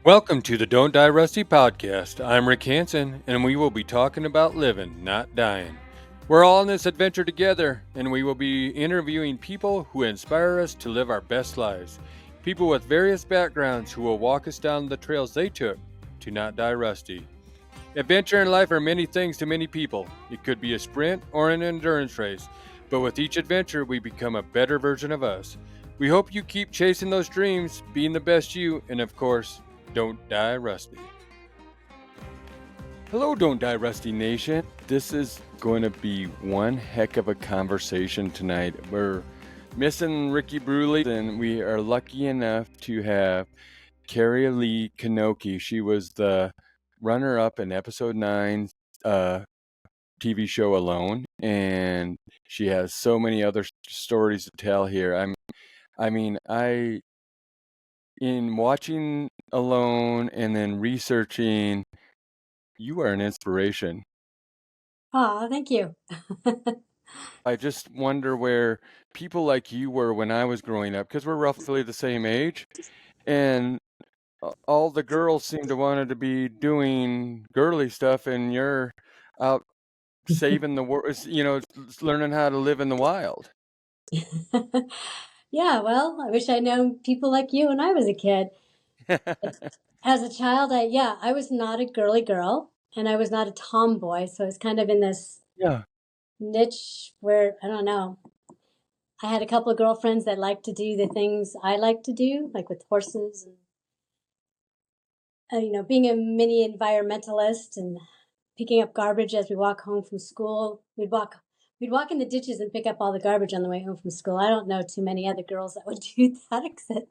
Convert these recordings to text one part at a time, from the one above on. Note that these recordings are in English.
Welcome to the Don't Die Rusty podcast. I'm Rick Hansen, and we will be talking about living, not dying. We're all on this adventure together, and we will be interviewing people who inspire us to live our best lives. People with various backgrounds who will walk us down the trails they took to not die rusty. Adventure in life are many things to many people. It could be a sprint or an endurance race, but with each adventure, we become a better version of us. We hope you keep chasing those dreams, being the best you, and of course, don't die rusty. Hello, Don't Die Rusty Nation. This is going to be one heck of a conversation tonight. We're missing Ricky Bruley, and we are lucky enough to have Karie Lee Knoke. She was the runner-up in episode 9 TV show Alone, and she has so many other stories to tell here. In watching Alone and then researching, you are an inspiration. Oh, thank you. I just wonder where people like you were when I was growing up, because we're roughly the same age, and all the girls seem to want to be doing girly stuff, and you're out saving the world, learning how to live in the wild. Yeah, well, I wish I'd known people like you when I was a kid. As a child, I was not a girly girl and I was not a tomboy, so I was kind of in this Yeah. niche where I don't know. I had a couple of girlfriends that liked to do the things I like to do, like with horses and being a mini environmentalist and picking up garbage as we walk home from school. We'd walk in the ditches and pick up all the garbage on the way home from school. I don't know too many other girls that would do that except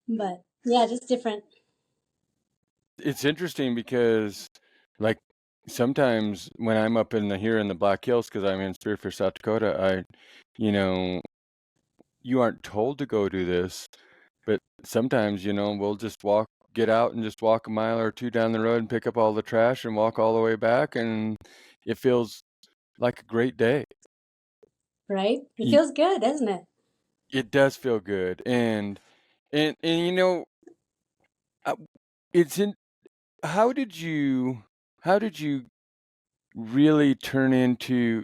but yeah, just different. It's interesting because, like, sometimes when I'm up here in the Black Hills, because I'm in Spearfish, South Dakota, you know, you aren't told to go do this, but sometimes, we'll just get out and just walk a mile or two down the road and pick up all the trash and walk all the way back, and it feels like a great day. Right? It Y- feels good, doesn't it? It does feel good, and uh, it's in. How did you, how did you really turn into?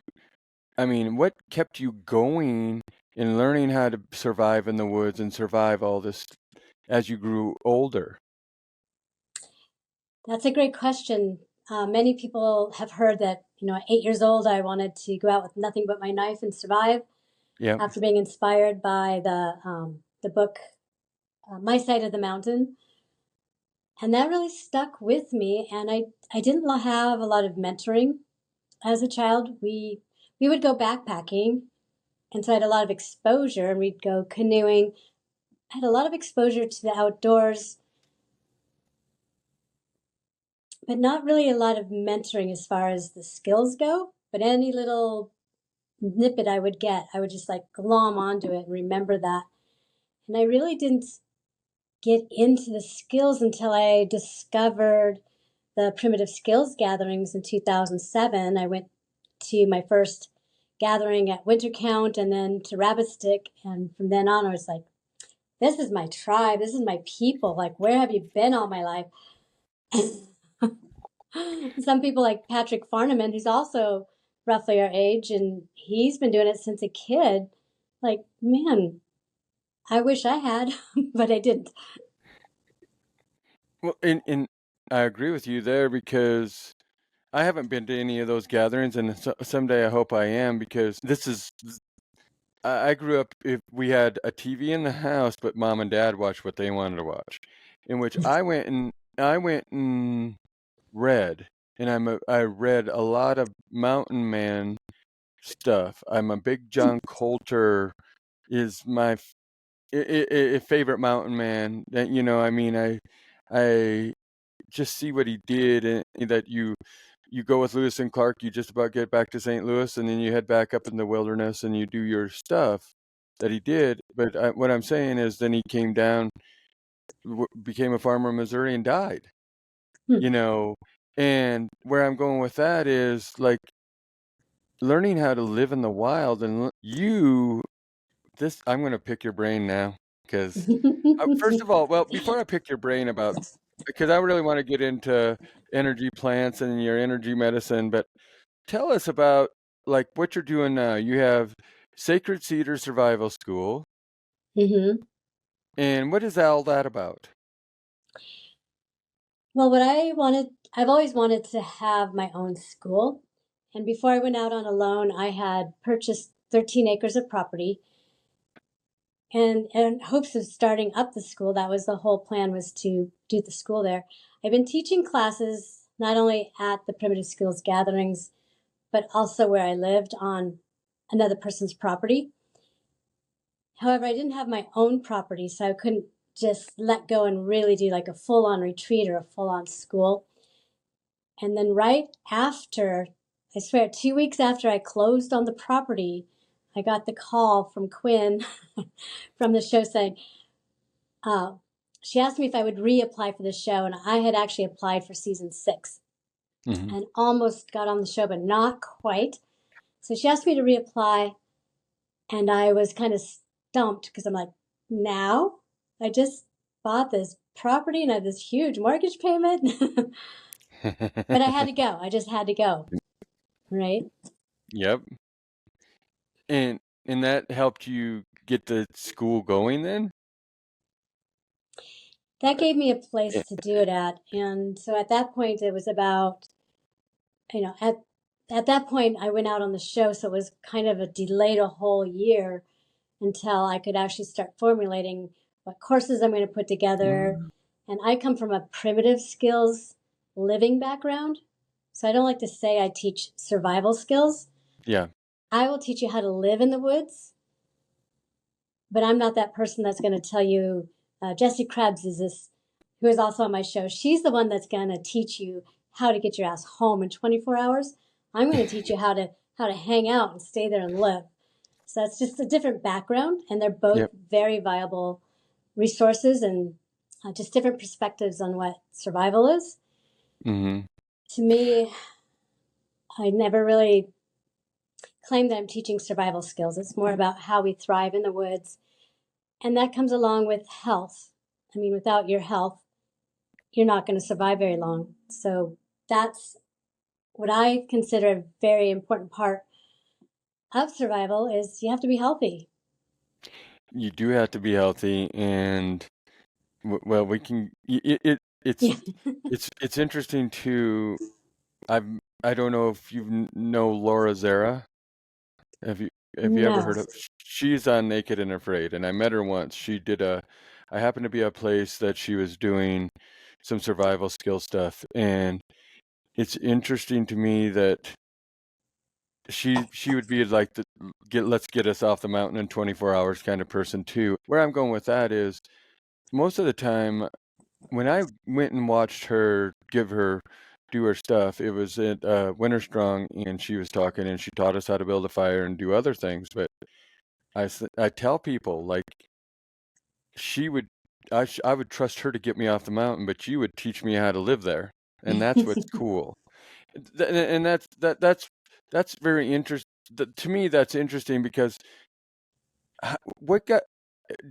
I mean, what kept you going in learning how to survive in the woods and survive all this as you grew older? That's a great question. Many people have heard that, at 8 years old, I wanted to go out with nothing but my knife and survive Yeah. after being inspired by the book My Side of the Mountain. And that really stuck with me. And I didn't have a lot of mentoring as a child. We would go backpacking, and so I had a lot of exposure, and we'd go canoeing. I had a lot of exposure to the outdoors, but not really a lot of mentoring as far as the skills go. But any little snippet I would get, I would just like glom onto it and remember that. And I really didn't get into the skills until I discovered the primitive skills gatherings in 2007. I went to my first gathering at Winter Count and then to Rabbit Stick. And from then on, I was like, this is my tribe. This is my people. Like, where have you been all my life? Some people like Patrick Farnaman, who's also roughly our age, and he's been doing it since a kid. Like, man, I wish I had, but I didn't. Well, and I agree with you there because I haven't been to any of those gatherings, and someday I hope I am, because I grew up, if we had a TV in the house, but mom and dad watched what they wanted to watch, in which I went and read, and I read a lot of mountain man stuff. I'm a big John Coulter is my favorite mountain man. I just see what he did, and that you go with Lewis and Clark, you just about get back to St. Louis, and then you head back up in the wilderness and you do your stuff that he did. But what I'm saying is, then he came down, became a farmer in Missouri, and died. Hmm. You know, and where I'm going with that is, like, learning how to live in the wild, and I'm going to pick your brain now. Because first of all, well, before I pick your brain about, because I really want to get into energy plants and your energy medicine, but tell us about like what you're doing now. You have Sacred Cedar Survival School, hmm and what is all that about? Well, I've always wanted to have my own school. And before I went out on a loan, I had purchased 13 acres of property. And in hopes of starting up the school, that was the whole plan, was to do the school there. I've been teaching classes not only at the Primitive Skills gatherings, but also where I lived on another person's property. However, I didn't have my own property, so I couldn't just let go and really do like a full-on retreat or a full-on school. And then right after, I swear, 2 weeks after I closed on the property, I got the call from Quinn from the show saying, she asked me if I would reapply for the show, and I had actually applied for season 6 Mm-hmm. and almost got on the show, but not quite. So she asked me to reapply, and I was kind of stumped because I'm like, now? I just bought this property and I have this huge mortgage payment. But I had to go. I just had to go, right? Yep. And and that helped you get the school going then? That gave me a Yeah. place to do it at. And so at that point, it was about, at that point, I went out on the show. So it was kind of a delayed a whole year until I could actually start formulating what courses I'm going to put together. And I come from a primitive skills living background. So I don't like to say I teach survival skills. Yeah. I will teach you how to live in the woods, but I'm not that person that's going to tell you. Jessie Krebs is this, who is also on my show. She's the one that's going to teach you how to get your ass home in 24 hours. I'm going to teach you how to hang out and stay there and live. So that's just a different background, and they're both Yep. very viable resources and just different perspectives on what survival is. Mm-hmm. To me, I never really claim that I'm teaching survival skills. It's more about how we thrive in the woods. And that comes along with health. I mean, without your health, you're not going to survive very long. So that's what I consider a very important part of survival, is you have to be healthy. You do have to be healthy, and well, we can. Yeah. It's interesting too. I've I don't know if you know Laura Zara. Have you have you ever No. heard of? She's on Naked and Afraid, and I met her once. She did a. I happened to be at a place that she was doing some survival skill stuff, and it's interesting to me that she would be like the let's get us off the mountain in 24 hours kind of person too. Where I'm going with that is most of the time when I went and watched her do her stuff, it was at Winter Strong, and she was talking, and she taught us how to build a fire and do other things. But I tell people like she would I would trust her to get me off the mountain, but you would teach me how to live there, and that's what's cool. And that's very interesting. To me, that's interesting because what got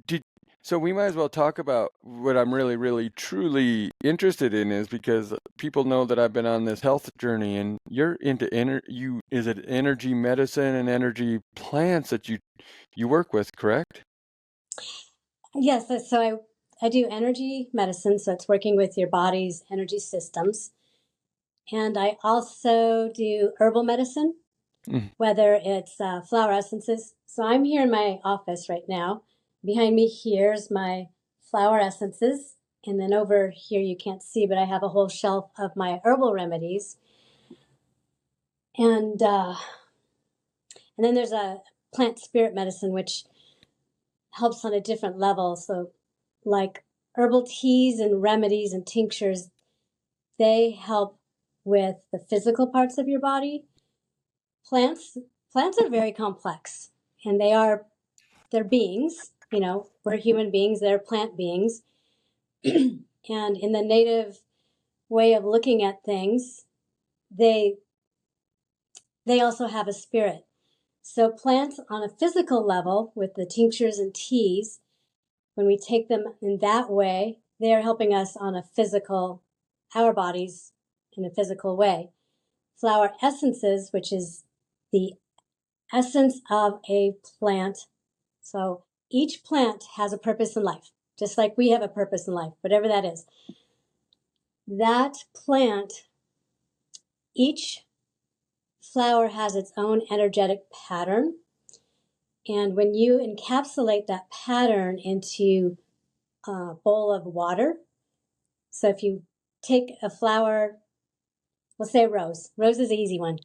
did so we might as well talk about what I'm really, really, truly interested in is because people know that I've been on this health journey, and you're into is it energy medicine and energy plants that you work with, correct? Yes. So I do energy medicine. So it's working with your body's energy systems. And I also do herbal medicine, Mm. whether it's flower essences. So I'm here in my office right now. Behind me here's my flower essences. And then over here, you can't see, but I have a whole shelf of my herbal remedies. And then there's a plant spirit medicine, which helps on a different level. So like herbal teas and remedies and tinctures, they help with the physical parts of your body. Plants plants are very complex, and they're beings. We're human beings, they're plant beings. And in the native way of looking at things, they also have a spirit. So plants on a physical level with the tinctures and teas, when we take them in that way, they are helping us on a physical, our bodies in a physical way. Flower essences, which is the essence of a plant. So each plant has a purpose in life, just like we have a purpose in life, whatever that is. That plant, each flower has its own energetic pattern. And when you encapsulate that pattern into a bowl of water, so if you take a flower, we'll say rose. Rose is an easy one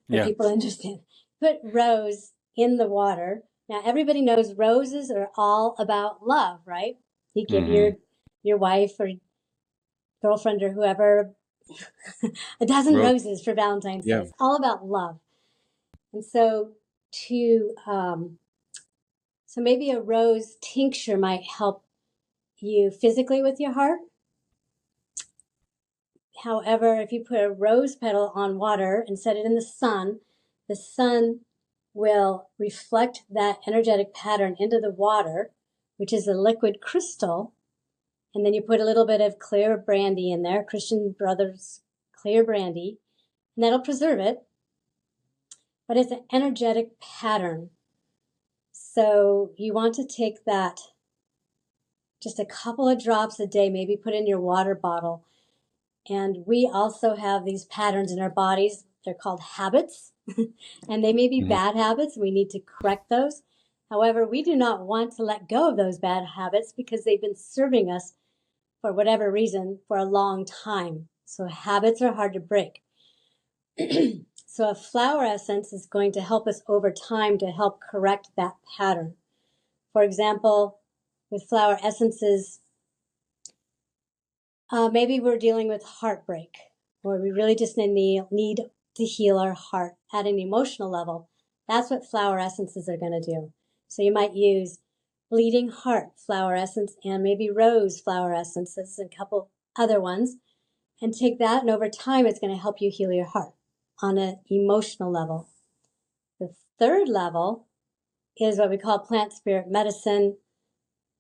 for people to understand. Put rose in the water. Now, everybody knows roses are all about love, right? You give your wife or girlfriend or whoever a dozen roses for Valentine's Day. It's all about love. And so so maybe a rose tincture might help you physically with your heart. However, if you put a rose petal on water and set it in the sun will reflect that energetic pattern into the water, which is a liquid crystal. And then you put a little bit of clear brandy in there, Christian Brothers clear brandy, and that'll preserve it. But it's an energetic pattern. So you want to take that just a couple of drops a day, maybe put in your water bottle. And we also have these patterns in our bodies. They're called habits, and they may be bad habits. We need to correct those. However, we do not want to let go of those bad habits because they've been serving us for whatever reason for a long time. So habits are hard to break. So a flower essence is going to help us over time to help correct that pattern. For example, with flower essences, maybe we're dealing with heartbreak, or we really just need to heal our heart at an emotional level. That's what flower essences are going to do. So you might use bleeding heart flower essence and maybe rose flower essences and a couple other ones, and take that, and over time it's going to help you heal your heart on an emotional level. The third level is what we call plant spirit medicine,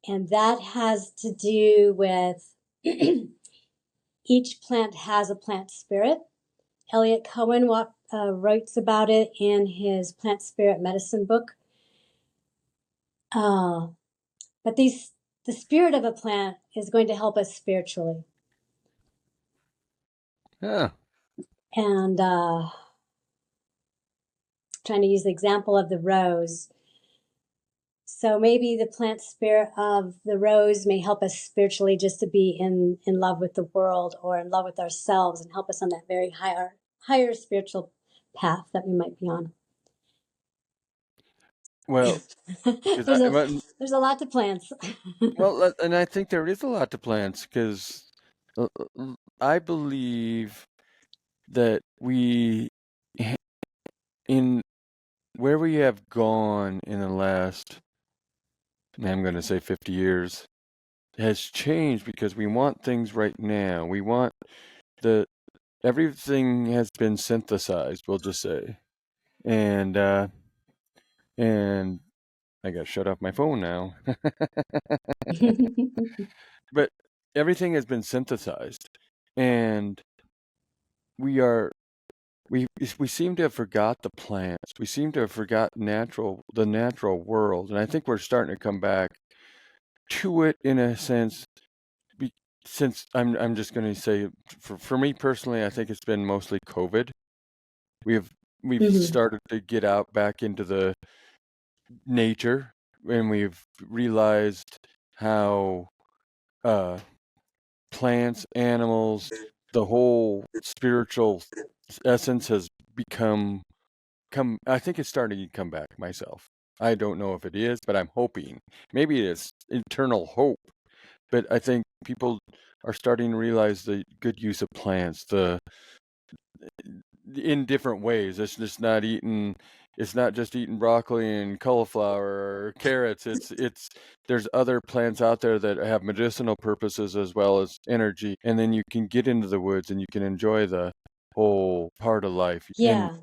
and that has to do with each plant has a plant spirit. Elliot Cohen writes about it in his Plant Spirit Medicine book. But the spirit of a plant is going to help us spiritually. Yeah. And trying to use the example of the rose. So maybe the plant spirit of the rose may help us spiritually just to be in love with the world or in love with ourselves and help us on that very higher spiritual path that we might be on. Well, there's a lot to plants. Well, and I think there is a lot to plants because I believe that in where we have gone in the last, I'm going to say 50 years, has changed because we want things right now. We want everything has been synthesized, we'll just say. And I got to shut off my phone now. But everything has been synthesized, and we seem to have forgot the plants. We seem to have forgot the natural world, and I think we're starting to come back to it in a sense. Since I'm just going to say, for me personally, I think it's been mostly COVID. We've started to get out back into the nature, and we've realized how plants, animals, the whole spiritual essence has I think it's starting to come back myself. I don't know if it is, but I'm hoping. Maybe it's eternal hope. But I think people are starting to realize the good use of plants, in different ways. It's not just eating broccoli and cauliflower or carrots. There's other plants out there that have medicinal purposes as well as energy. And then you can get into the woods and you can enjoy the whole part of life. Yeah. And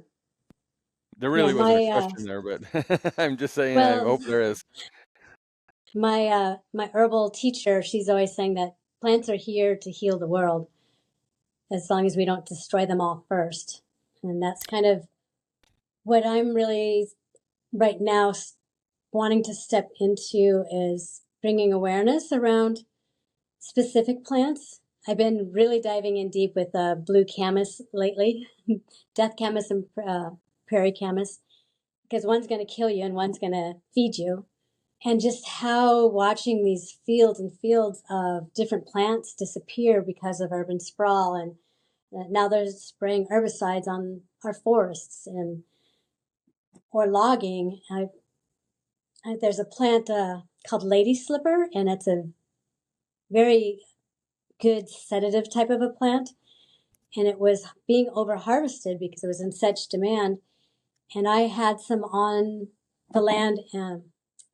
there really wasn't a question there, but I'm just saying, I hope there is. My herbal teacher, she's always saying that plants are here to heal the world as long as we don't destroy them all first. And that's kind of what I'm really right now wanting to step into, is bringing awareness around specific plants. I've been really diving in deep with blue camas lately, death camas and prairie camas, because one's going to kill you and one's going to feed you. And just how watching these fields and fields of different plants disappear because of urban sprawl, and now they're spraying herbicides on our forests and or logging. There's a plant called lady slipper, and it's a very good sedative type of a plant. And it was being over harvested because it was in such demand. And I had some on the land that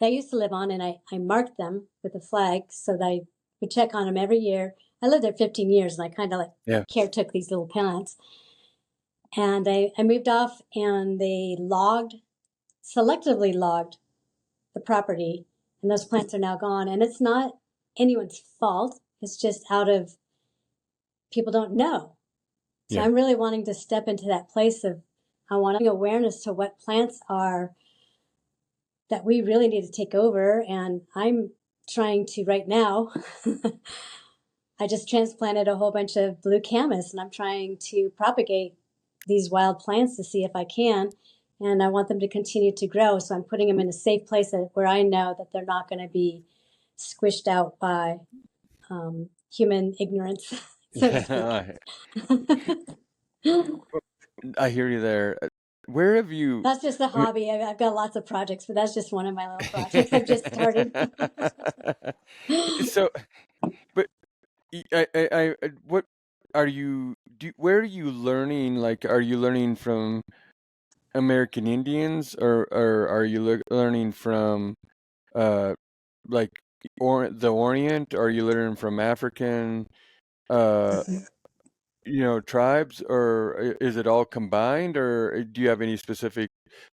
I used to live on, and I marked them with a flag so that I would check on them every year. I lived there 15 years, and I kind of caretook these little plants. And I moved off, and they selectively logged the property, and those plants are now gone. And it's not anyone's fault. It's just out of people don't know. So I'm really wanting to step into that place of, I want to bring awareness to what plants are that we really need to take over. And I'm trying to right now, I just transplanted a whole bunch of blue camas, and I'm trying to propagate these wild plants to see if I can. And I want them to continue to grow. So I'm putting them in a safe place where I know that they're not going to be squished out by human ignorance. I hear you there. Where have you? That's just a hobby. I've got lots of projects, but that's just one of my little projects I've just started. So, but what are you? Where are you learning? Like, are you learning from American Indians, or are you learning from, like, the Orient? Or are you learning from African, tribes, or is it all combined, or do you have any specific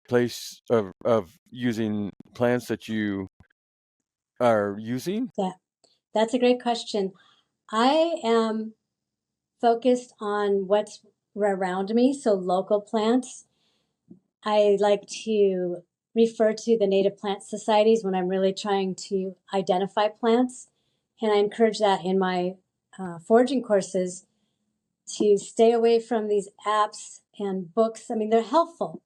place of using plants that you are using? Yeah, that's a great question. I am focused on what's around me, so local plants. I like to refer to the native plant societies when I'm really trying to identify plants, and I encourage that in my foraging courses, to stay away from these apps and books. I mean, they're helpful,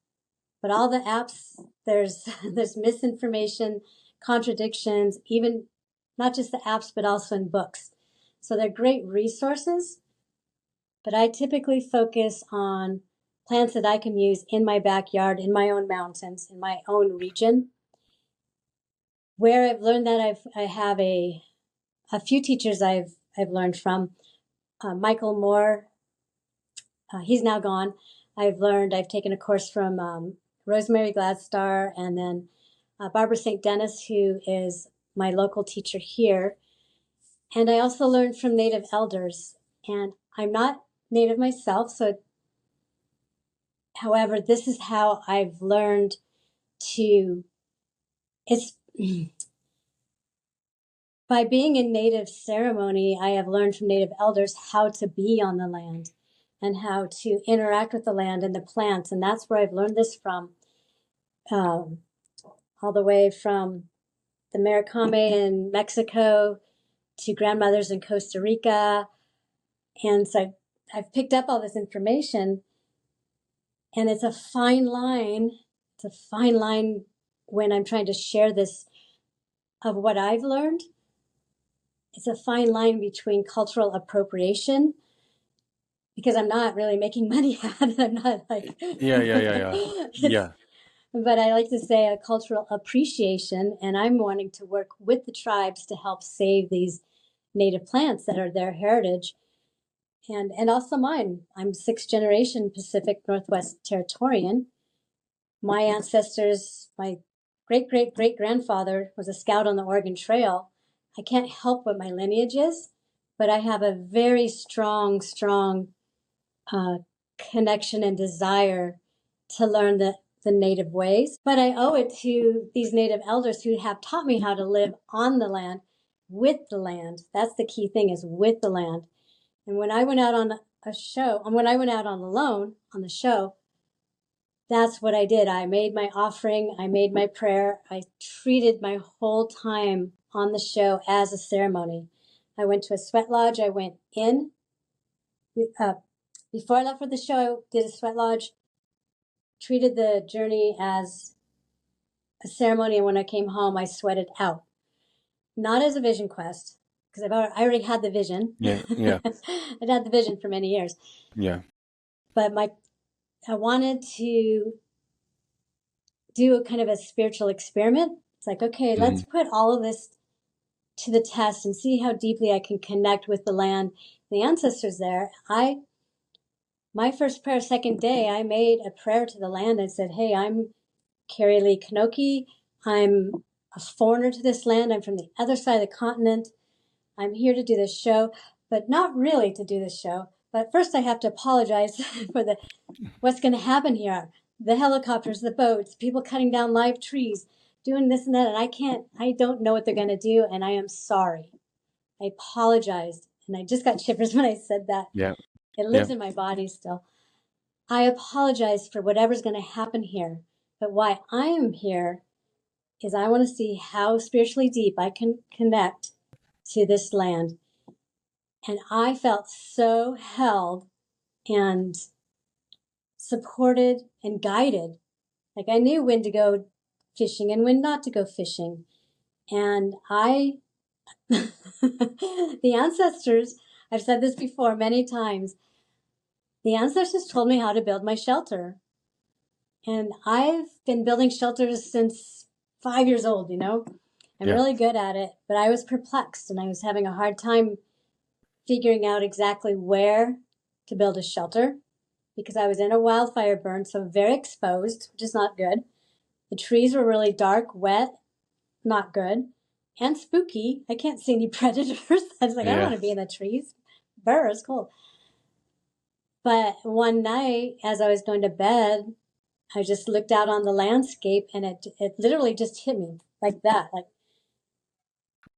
but all the apps, there's misinformation, contradictions, even not just the apps, but also in books. So they're great resources, but I typically focus on plants that I can use in my backyard, in my own mountains, in my own region. Where I've learned that, I have a few teachers I've learned from. Michael Moore, he's now gone. I've taken a course from Rosemary Gladstar, and then Barbara St. Dennis, who is my local teacher here. And I also learned from native elders. And I'm not native myself, so however, this is how I've learned to, it's by being in native ceremony, I have learned from native elders how to be on the land and how to interact with the land and the plants. And that's where I've learned this from, all the way from the Maricame in Mexico to grandmothers in Costa Rica. And so I've picked up all this information, and it's a fine line. It's a fine line when I'm trying to share this of what I've learned. It's a fine line between cultural appropriation, because I'm not really making money out of it. I'm not like Yeah. But I like to say a cultural appreciation, and I'm wanting to work with the tribes to help save these native plants that are their heritage, and also mine. I'm sixth generation Pacific Northwest Territorian. My ancestors, my great-great-great-grandfather was a scout on the Oregon Trail. I can't help what my lineage is, but I have a very strong connection and desire to learn the native ways, but I owe it to these native elders who have taught me how to live on the land, with the land. That's the key thing, is with the land. And when I went out on a show, and when I went out on alone on the show, that's what I did. I made my offering, I made my prayer, I treated my whole time on the show as a ceremony. I went to a sweat lodge, I went in. Before I left for the show, I did a sweat lodge, treated the journey as a ceremony, and when I came home, I sweated out. Not as a vision quest, because I already had the vision. Yeah. I'd had the vision for many years. Yeah. But I wanted to do a kind of a spiritual experiment. It's like, okay, let's put all of this to the test and see how deeply I can connect with the land, the ancestors there. My first prayer, second day, I made a prayer to the land and said, hey, I'm Karie Lee Knoke. I'm a foreigner to this land. I'm from the other side of the continent. I'm here to do this show, but not really to do this show. But first I have to apologize for what's going to happen here. The helicopters, the boats, people cutting down live trees, doing this and that. And I don't know what they're going to do. And I am sorry. I apologized. And I just got shivers when I said that. Yeah. It lives in my body still. I apologize for whatever's going to happen here. But why I am here is I want to see how spiritually deep I can connect to this land. And I felt so held and supported and guided. Like I knew when to go fishing and when not to go fishing. And the ancestors, I've said this before many times, the ancestors told me how to build my shelter. And I've been building shelters since 5 years old, I'm really good at it, but I was perplexed and I was having a hard time figuring out exactly where to build a shelter because I was in a wildfire burn, so very exposed, which is not good. The trees were really dark, wet, not good, and spooky. I can't see any predators. I was like, I don't want to be in the trees. Burr, it's cold. But one night, as I was going to bed, I just looked out on the landscape and it literally just hit me like that.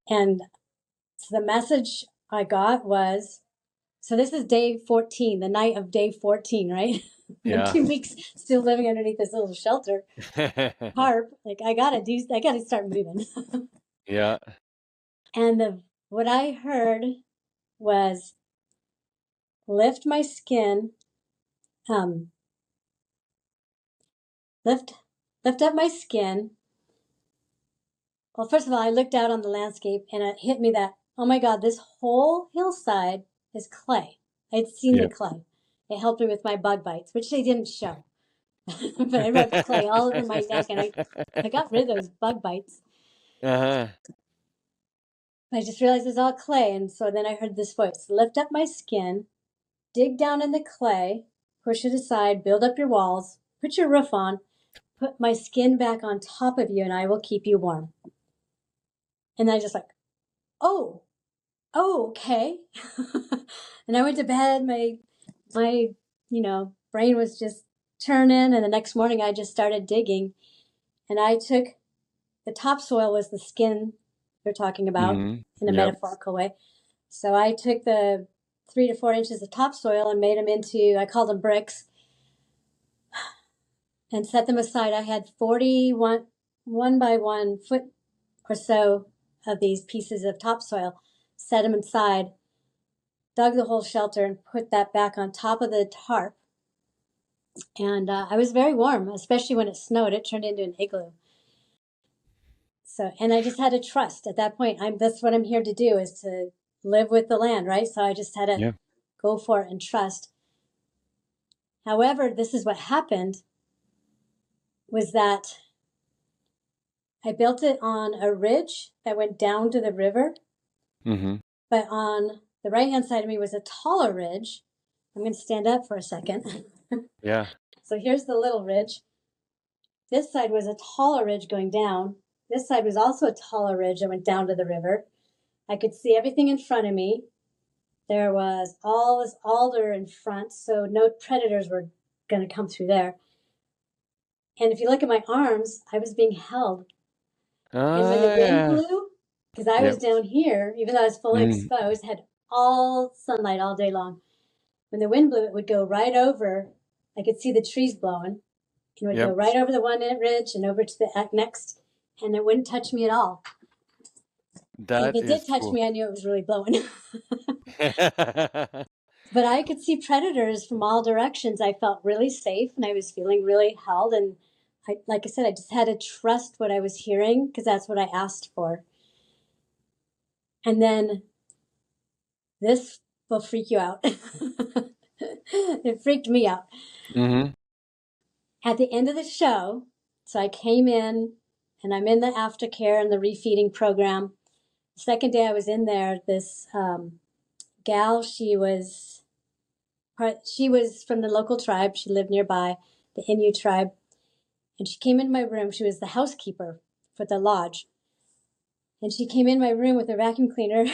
And so the message I got was, so this is day 14, the night of day 14, right? Yeah. 2 weeks still living underneath this little shelter tarp. Like I gotta start moving. Yeah. And what I heard was lift my skin, lift up my skin. Well, first of all, I looked out on the landscape and it hit me that, oh my God, this whole hillside is clay. I'd seen the clay. It helped me with my bug bites, which they didn't show. But I rubbed clay all over my neck and I got rid of those bug bites. Uh-huh. I just realized it's all clay. And so then I heard this voice, lift up my skin, dig down in the clay, push it aside, build up your walls, put your roof on, put my skin back on top of you and I will keep you warm. And I just like, oh, okay. And I went to bed. My brain was just turning. And the next morning I just started digging. And I took the topsoil was the skin they're talking about in a metaphorical way. So I took the 3 to 4 inches of topsoil and made them into, I call them bricks, and set them aside. I had 41 by 1 foot or so of these pieces of topsoil, set them aside, dug the whole shelter and put that back on top of the tarp. And I was very warm, especially when it snowed. It turned into an igloo. So, and I just had to trust at that point. That's what I'm here to do, is to live with the land, right? So I just had to go for it and trust. However, this is what happened, was that I built it on a ridge that went down to the river. Mm-hmm. But on the right-hand side of me was a taller ridge. I'm going to stand up for a second. Yeah. So here's the little ridge. This side was a taller ridge going down. This side was also a taller ridge that went down to the river. I could see everything in front of me. There was all this alder in front, so no predators were going to come through there. And if you look at my arms, I was being held. And when the Ah, wind yeah. blew, because I was Yep. down here, even though I was fully Mm, exposed, had all sunlight all day long. When the wind blew, it would go right over. I could see the trees blowing. And would go yep. right over the one ridge and over to the next, and it wouldn't touch me at all. And if That it did is touch cool. me, I knew it was really blowing. But I could see predators from all directions. I felt really safe and I was feeling really held. And like I said, I just had to trust what I was hearing because that's what I asked for. And then this will freak you out. It freaked me out. Mm-hmm. At the end of the show, so I came in and I'm in the aftercare and the refeeding program. The second day I was in there, this gal, she was from the local tribe. She lived nearby, the Innu tribe. And she came into my room. She was the housekeeper for the lodge. And she came in my room with a vacuum cleaner.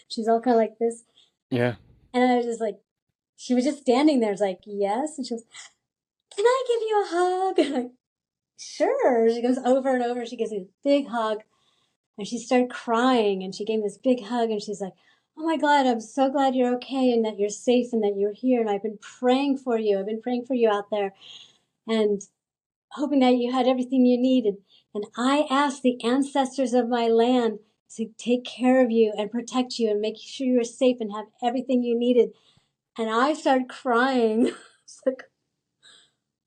She's all kind of like this. Yeah. And I was just like, she was just standing there. I was like, yes. And she goes, can I give you a hug? I'm like, sure. She goes over and over. She gives me a big hug. And she started crying. And she gave me this big hug. And she's like, oh my God, I'm so glad you're okay and that you're safe and that you're here. And I've been praying for you. I've been praying for you out there. And hoping that you had everything you needed. And I asked the ancestors of my land to take care of you and protect you and make sure you were safe and have everything you needed. And I started crying. It's like,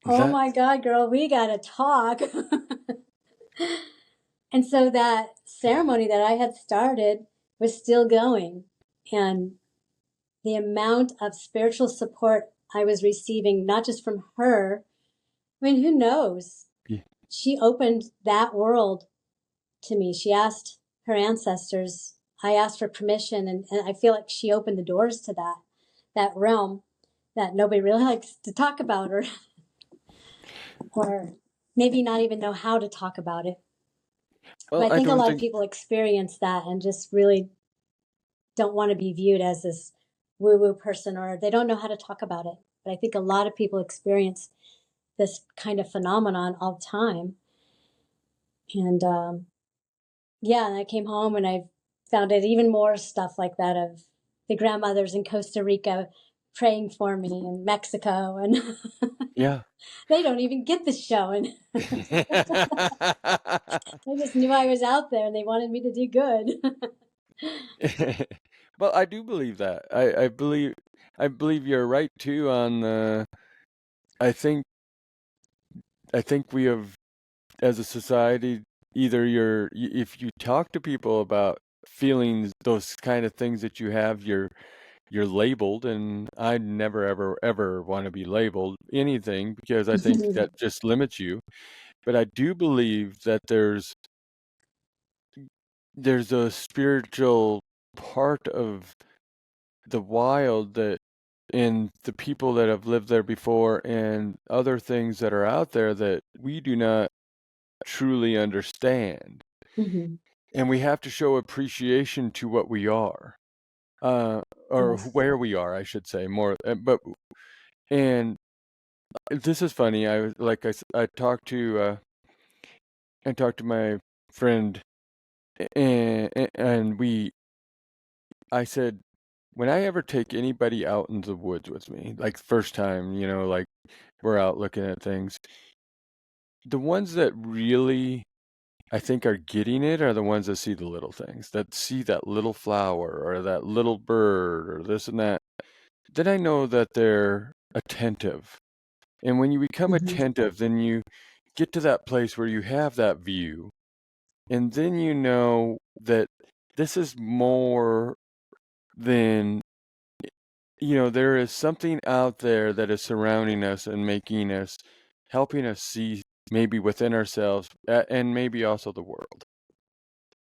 oh That my God, girl, we got to talk. And so that ceremony that I had started was still going. And the amount of spiritual support I was receiving, not just from her, I mean, who knows? yeah. She opened that world to me. She asked her ancestors. I asked for permission, and I feel like she opened the doors to that realm that nobody really likes to talk about, or maybe not even know how to talk about it. But Well, I I think a don't lot of think people experience that and just really don't want to be viewed as this woo-woo person, or they don't know how to talk about it. But I think a lot of people experience this kind of phenomenon all the time. And yeah, and I came home and I found out even more stuff like that of the grandmothers in Costa Rica praying for me, in Mexico, and yeah. they don't even get the show, and they just knew I was out there and they wanted me to do good. Well, I do believe that. I believe you're right too on the I think I think we have as a society either if you talk to people about feelings those kind of things that you have you're labeled, and I never ever ever want to be labeled anything because I think that just limits you. But I do believe that there's a spiritual part of the wild that in the people that have lived there before and other things that are out there that we do not truly understand. Mm-hmm. And we have to show appreciation to what we are, uh, or Yes. where we are, I should say more. And this is funny. I talked to my friend, and I said, when I ever take anybody out in the woods with me, like first time, like we're out looking at things, the ones that really I think are getting it are the ones that see the little things, that see that little flower or that little bird or this and that. Then I know that they're attentive. And when you become Mm-hmm. attentive, then you get to that place where you have that view. And then you know that this is more than, there is something out there that is surrounding us and making us, helping us see maybe within ourselves and maybe also the world.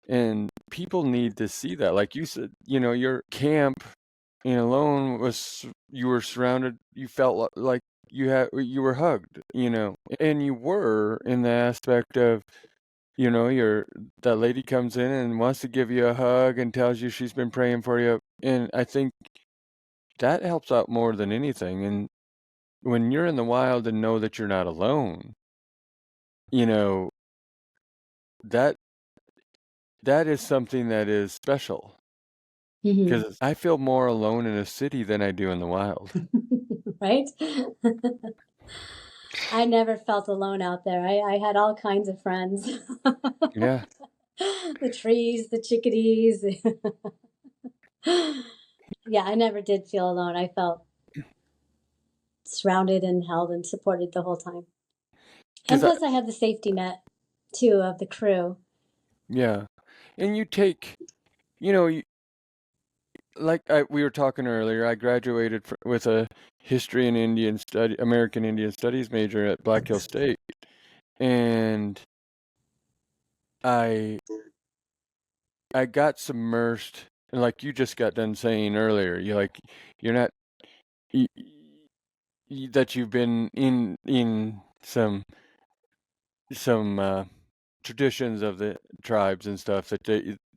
And people need to see that. Like you said, your camp alone you were surrounded, you felt like you were hugged, and you were in the aspect of, that lady comes in and wants to give you a hug and tells you she's been praying for you. And I think that helps out more than anything. And when you're in the wild and know that you're not alone, you know, that that is something that is special Hmm. because I feel more alone in a city than I do in the wild. Right? I never felt alone out there. I had all kinds of friends. Yeah, The trees, the chickadees. Yeah, I never did feel alone. I felt surrounded and held and supported the whole time. And because I plus, I had the safety net, too, of the crew. yeah, and you take, you know, we were talking earlier. I graduated with a history and American Indian Studies major at Black Hill State, and I I got submersed, and like you just got done saying earlier, you're not y- that you've been in some traditions of the tribes and stuff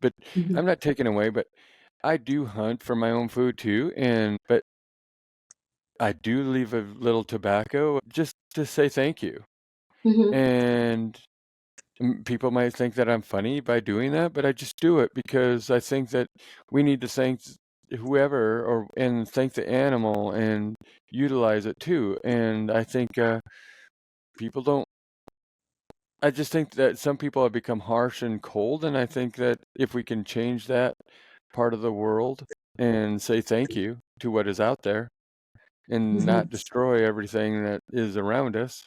but I'm Hmm. not taking away, but I do hunt for my own food too, and but I do leave a little tobacco just to say thank you. Hmm. And people might think that I'm funny by doing that, but I just do it because I think that we need to thank whoever and thank the animal and utilize it too. And I think people don't. I just think that some people have become harsh and cold, and I think that if we can change that part of the world and say thank you to what is out there and Hmm. not destroy everything that is around us,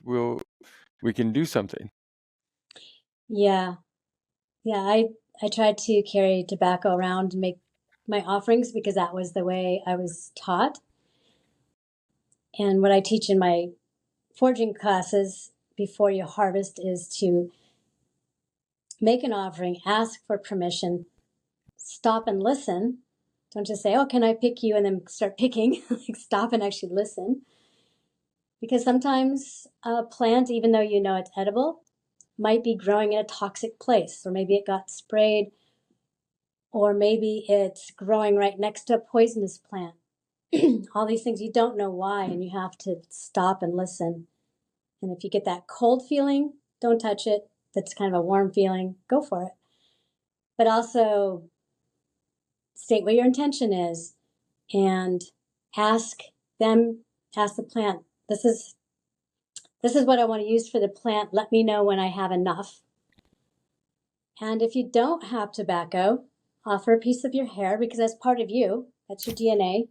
we can do something. Yeah, yeah. I tried to carry tobacco around to make my offerings because that was the way I was taught. And what I teach in my foraging classes before you harvest is to make an offering, ask for permission, stop and listen. Don't just say, "Oh, can I pick you?" and then start picking. Like, stop and actually listen. Because sometimes a plant, even though you know it's edible, might be growing in a toxic place, or maybe it got sprayed, or maybe it's growing right next to a poisonous plant. All these things you don't know why, and you have to stop and listen. And if you get that cold feeling, don't touch it. That's kind of a warm feeling, go for it. But also state what your intention is and ask them, ask the plant, this is what I want to use for the plant. Let me know when I have enough. And if you don't have tobacco, offer a piece of your hair because that's part of you. That's your DNA.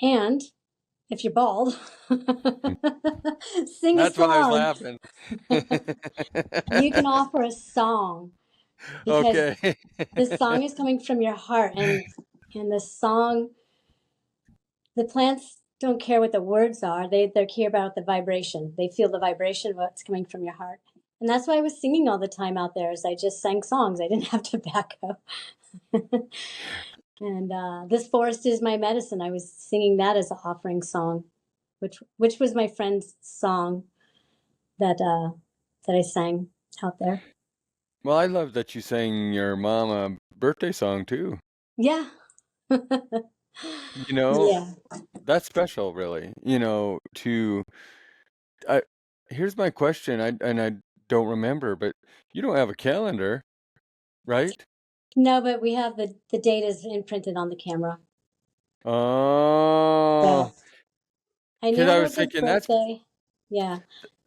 And if you're bald, sing a That's why I was song. laughing. You can offer a song because Okay. this song is coming from your heart, and the song, the plants don't care what the words are. They care about the vibration. They feel the vibration of what's coming from your heart. And that's why I was singing all the time out there, is I just sang songs. I didn't have tobacco. And this forest is my medicine. I was singing that as an offering song, which was my friend's song that I sang out there. Well, I love that you sang your mom a birthday song too. Yeah. You know, Yeah. that's special, really. I here's my question. I don't remember, but you don't have a calendar, right? No, but we have the date is imprinted on the camera. Yeah. Oh, I because knew I her was good thinking birthday. Yeah.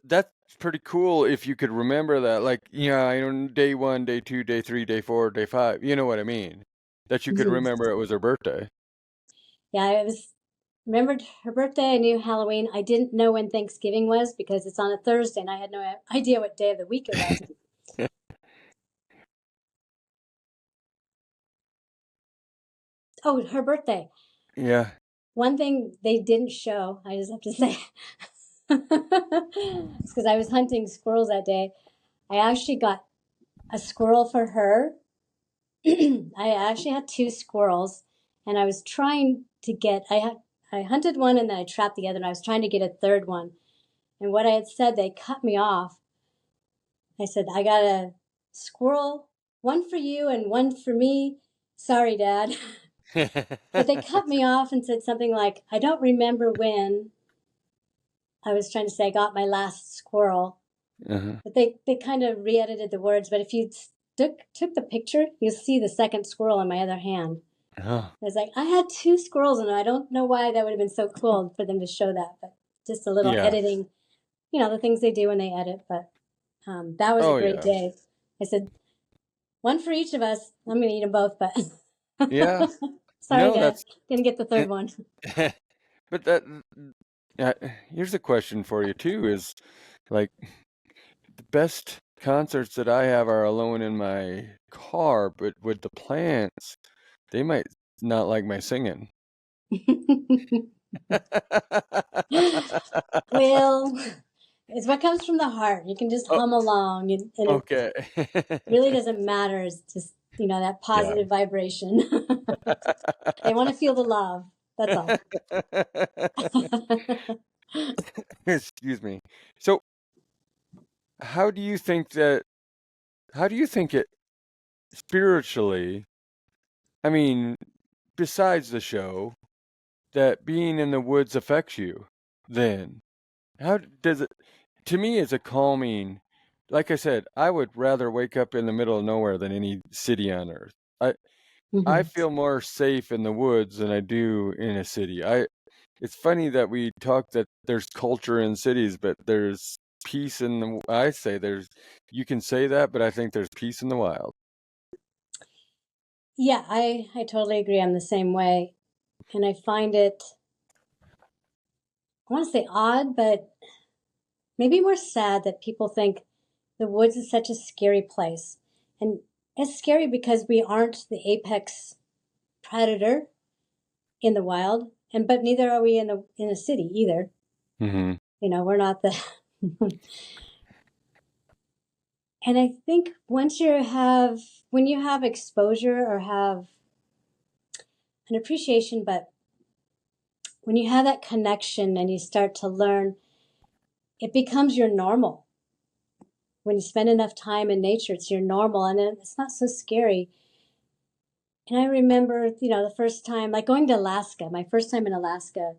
that's pretty cool if you could remember that. Like, day one, day two, day three, day four, day five. You know what I mean? That you could Mhm. remember it was her birthday. Yeah, I was remembered her birthday. I knew Halloween. I didn't know when Thanksgiving was because it's on a Thursday and I had no idea what day of the week it was. Oh, her birthday. Yeah. One thing they didn't show, I just have to say, it's because I was hunting squirrels that day. I actually got a squirrel for her. I actually had two squirrels, and I was trying to I hunted one and then I trapped the other, and I was trying to get a third one. And what I had said, they cut me off. I said, I got a squirrel, one for you and one for me. Sorry, Dad. But they cut me off and said something like, I don't remember when. I was trying to say I got my last squirrel. Uh-huh. But they kind of re-edited the words. But if you took the picture, you'll see the second squirrel in my other hand. Oh, I was like, I had two squirrels, and I don't know why that would have been so cool for them to show that, but just a little yeah. editing, the things they do when they edit. But that was a Oh, great yeah. day. I said, one for each of us. I'm going to eat them both, but Yeah. sorry, No, that's didn't get the third one. but that uh, here's a question for you too is like the best concerts that I have are alone in my car, but with the plants, they might not like my singing. Well, it's what comes from the heart. You can just Oh, hum along, and it okay. really doesn't matter. It's just, that Yeah. positive vibration. They want to feel the love. That's all. Excuse me. So, how do you think that, how do you think it spiritually, I mean, besides the show, that being in the woods affects you then? How does it, to me, it's a calming, like I said, I would rather wake up in the middle of nowhere than any city on earth. I Hmm. feel more safe in the woods than I do in a city. It's funny that we talk that there's culture in cities, but there's peace in the, I say there's, you can say that, but I think there's peace in the wild. Yeah, I totally agree. I'm the same way. And I find it, I want to say odd, but maybe more sad that people think the woods is such a scary place. And it's scary because we aren't the apex predator in the wild, but neither are we in a city either. Mm-hmm. We're not the And I think when you have exposure or have an appreciation, but when you have that connection and you start to learn, it becomes your normal. When you spend enough time in nature, it's your normal, and it's not so scary. And I remember, the first time, like going to Alaska, my first time in Alaska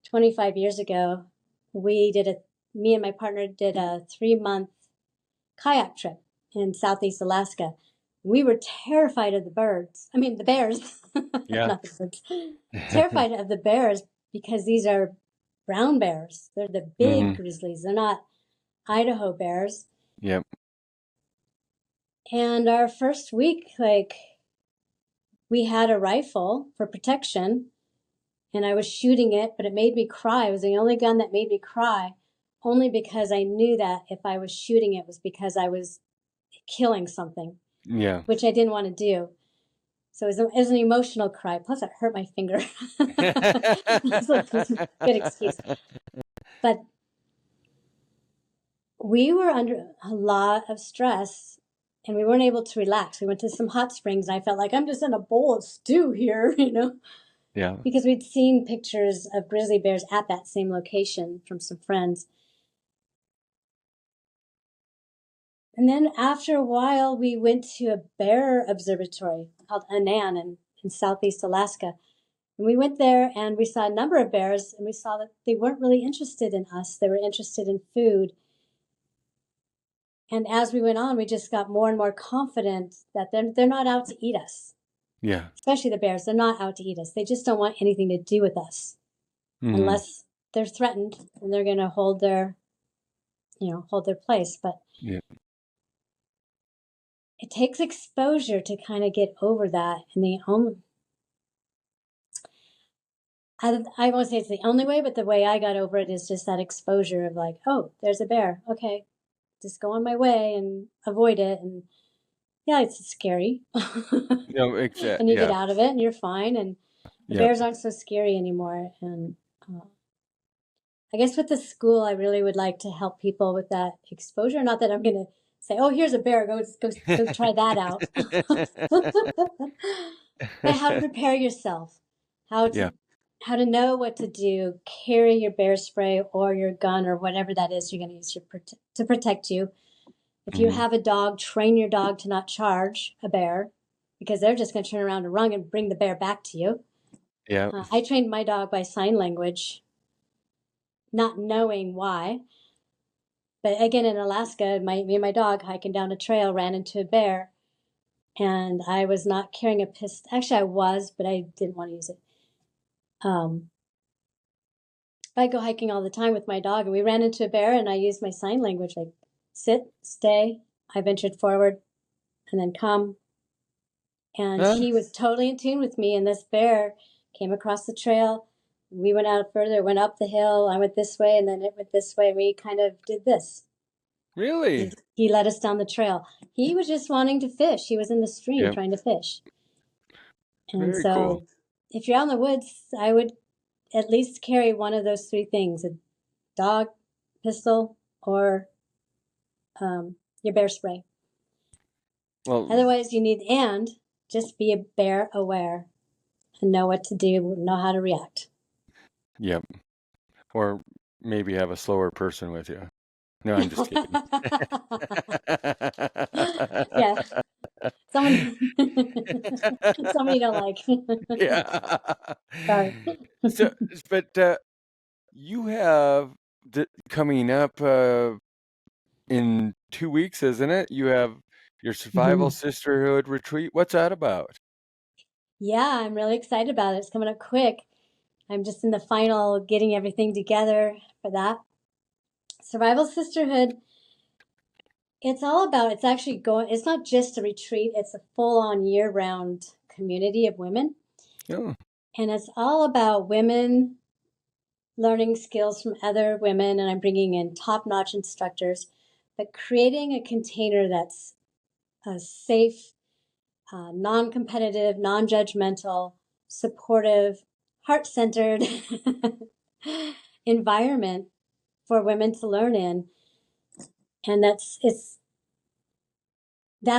25 years ago, me and my partner did a 3-month kayak trip in Southeast Alaska. We were terrified of the birds. I mean, the bears, Yeah. not the birds. Terrified of the bears because these are brown bears. They're the big Mm-hmm. grizzlies. They're not Idaho bears. Yep. And our first week, like, we had a rifle for protection, and I was shooting it, but it made me cry. It was the only gun that made me cry, only because I knew that if I was shooting it was because I was killing something, Yeah. which I didn't want to do. So it was an emotional cry. Plus, it hurt my finger. So it was a good excuse. But we were under a lot of stress, and we weren't able to relax. We went to some hot springs, and I felt like I'm just in a bowl of stew here, Yeah. because we'd seen pictures of grizzly bears at that same location from some friends. And then after a while, we went to a bear observatory called Annan in Southeast Alaska. And we went there and we saw a number of bears, and we saw that they weren't really interested in us. They were interested in food. And as we went on, we just got more and more confident that they're not out to eat us. Yeah. Especially the bears, they're not out to eat us. They just don't want anything to do with us Mm-hmm. unless they're threatened, and they're going to hold their place. But Yeah. it takes exposure to kind of get over that. And I won't say it's the only way, but the way I got over it is just that exposure of like, oh, there's a bear. Okay, just go on my way and avoid it. And yeah, it's scary. No, exact. And you get Yeah. out of it and you're fine. And the Yep. bears aren't so scary anymore. And I guess with the school, I really would like to help people with that exposure. Not that I'm going to say, oh, here's a bear. Go try that out. But how to prepare yourself, how Yeah. to how to know what to do, carry your bear spray or your gun or whatever that is you're going to use to protect you. If you Mm-hmm. have a dog, train your dog to not charge a bear, because they're just going to turn around and run and bring the bear back to you. Yeah. I trained my dog by sign language, not knowing why, But again, in Alaska, me and my dog hiking down a trail ran into a bear, and I was not carrying a pistol. Actually, I was, but I didn't want to use it. I go hiking all the time with my dog, and we ran into a bear, and I used my sign language, like sit, stay. I ventured forward, and then come. And Huh? he was totally in tune with me, and this bear came across the trail. We went out further, went up the hill. I went this way, and then it went this way. We kind of did this. Really? He led us down the trail. He was just wanting to fish. He was in the stream trying to fish. And Very cool. if you're out in the woods, I would at least carry one of those three things: a dog, pistol, or your bear spray. Well, otherwise you need, and just be a bear aware and know what to do, know how to react. Yep. Or maybe have a slower person with you. No, I'm just kidding. Yeah. Someone you don't like. Yeah. Sorry. So, but you have coming up in 2 weeks, isn't it? You have your Survival Sisterhood Retreat. What's that about? Yeah, I'm really excited about it. It's coming up quick. I'm just in the final getting everything together for that. Survival Sisterhood, it's actually it's not just a retreat, it's a full-on year-round community of women. Oh. And it's all about women learning skills from other women, and I'm bringing in top-notch instructors, but creating a container that's a safe, non-competitive, non-judgmental, supportive, heart-centered environment for women to learn in. And that's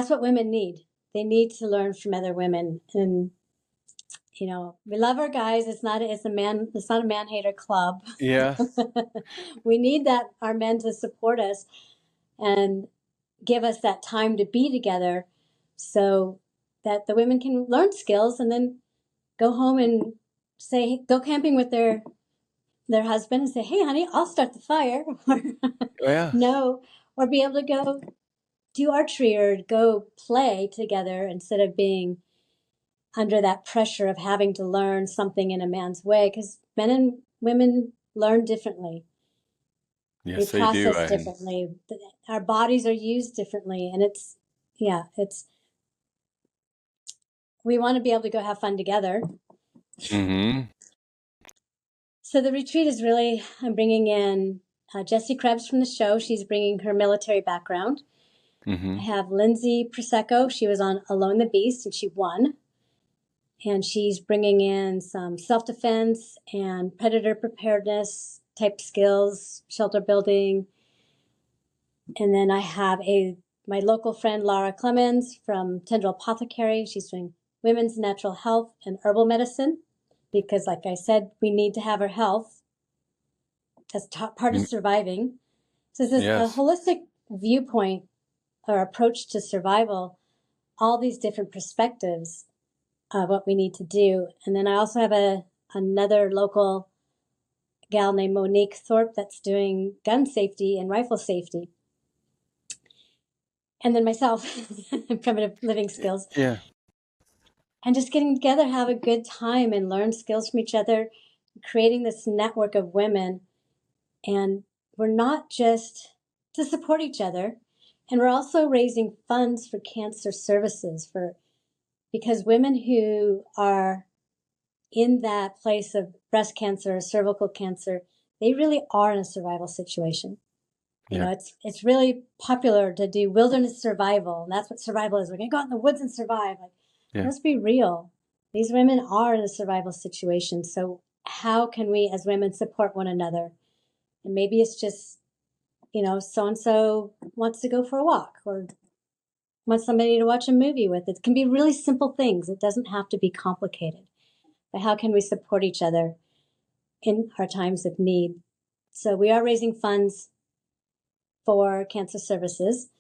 what women need. They need to learn from other women. And we love our guys. It's not a man hater club. Yeah. We need our men to support us and give us that time to be together, so that the women can learn skills and then go home and go camping with their husband and say, "Hey, honey, I'll start the fire." Yeah. No, or be able to go do archery or go play together instead of being under that pressure of having to learn something in a man's way, because men and women learn differently. Yes, We they do. process differently. Our bodies are used differently, and we want to be able to go have fun together. Mm-hmm. So the retreat is really, I'm bringing in Jessie Krebs from the show. She's bringing her military background. Mm-hmm. I have Lindsay Prosecco. She was on Alone the Beast, and she won. And she's bringing in some self-defense and predator preparedness type skills, shelter building. And then I have my local friend, Laura Clemens from Tendril Apothecary. She's doing women's natural health and herbal medicine, because like I said, we need to have our health as part of surviving. So this is a holistic viewpoint or approach to survival, all these different perspectives of what we need to do. And then I also have another local gal named Monique Thorpe that's doing gun safety and rifle safety. And then myself, primitive living skills. Yeah. And just getting together, have a good time and learn skills from each other, creating this network of women. And we're not just to support each other, and we're also raising funds for cancer services because women who are in that place of breast cancer or cervical cancer, they really are in a survival situation. It's really popular to do wilderness survival, and that's what survival is. We're going to go out in the woods and survive. Let's be real. These women are in a survival situation. So how can we as women support one another? And maybe it's just, so-and-so wants to go for a walk or wants somebody to watch a movie with. It can be really simple things. It doesn't have to be complicated. But how can we support each other in our times of need? So we are raising funds for cancer services.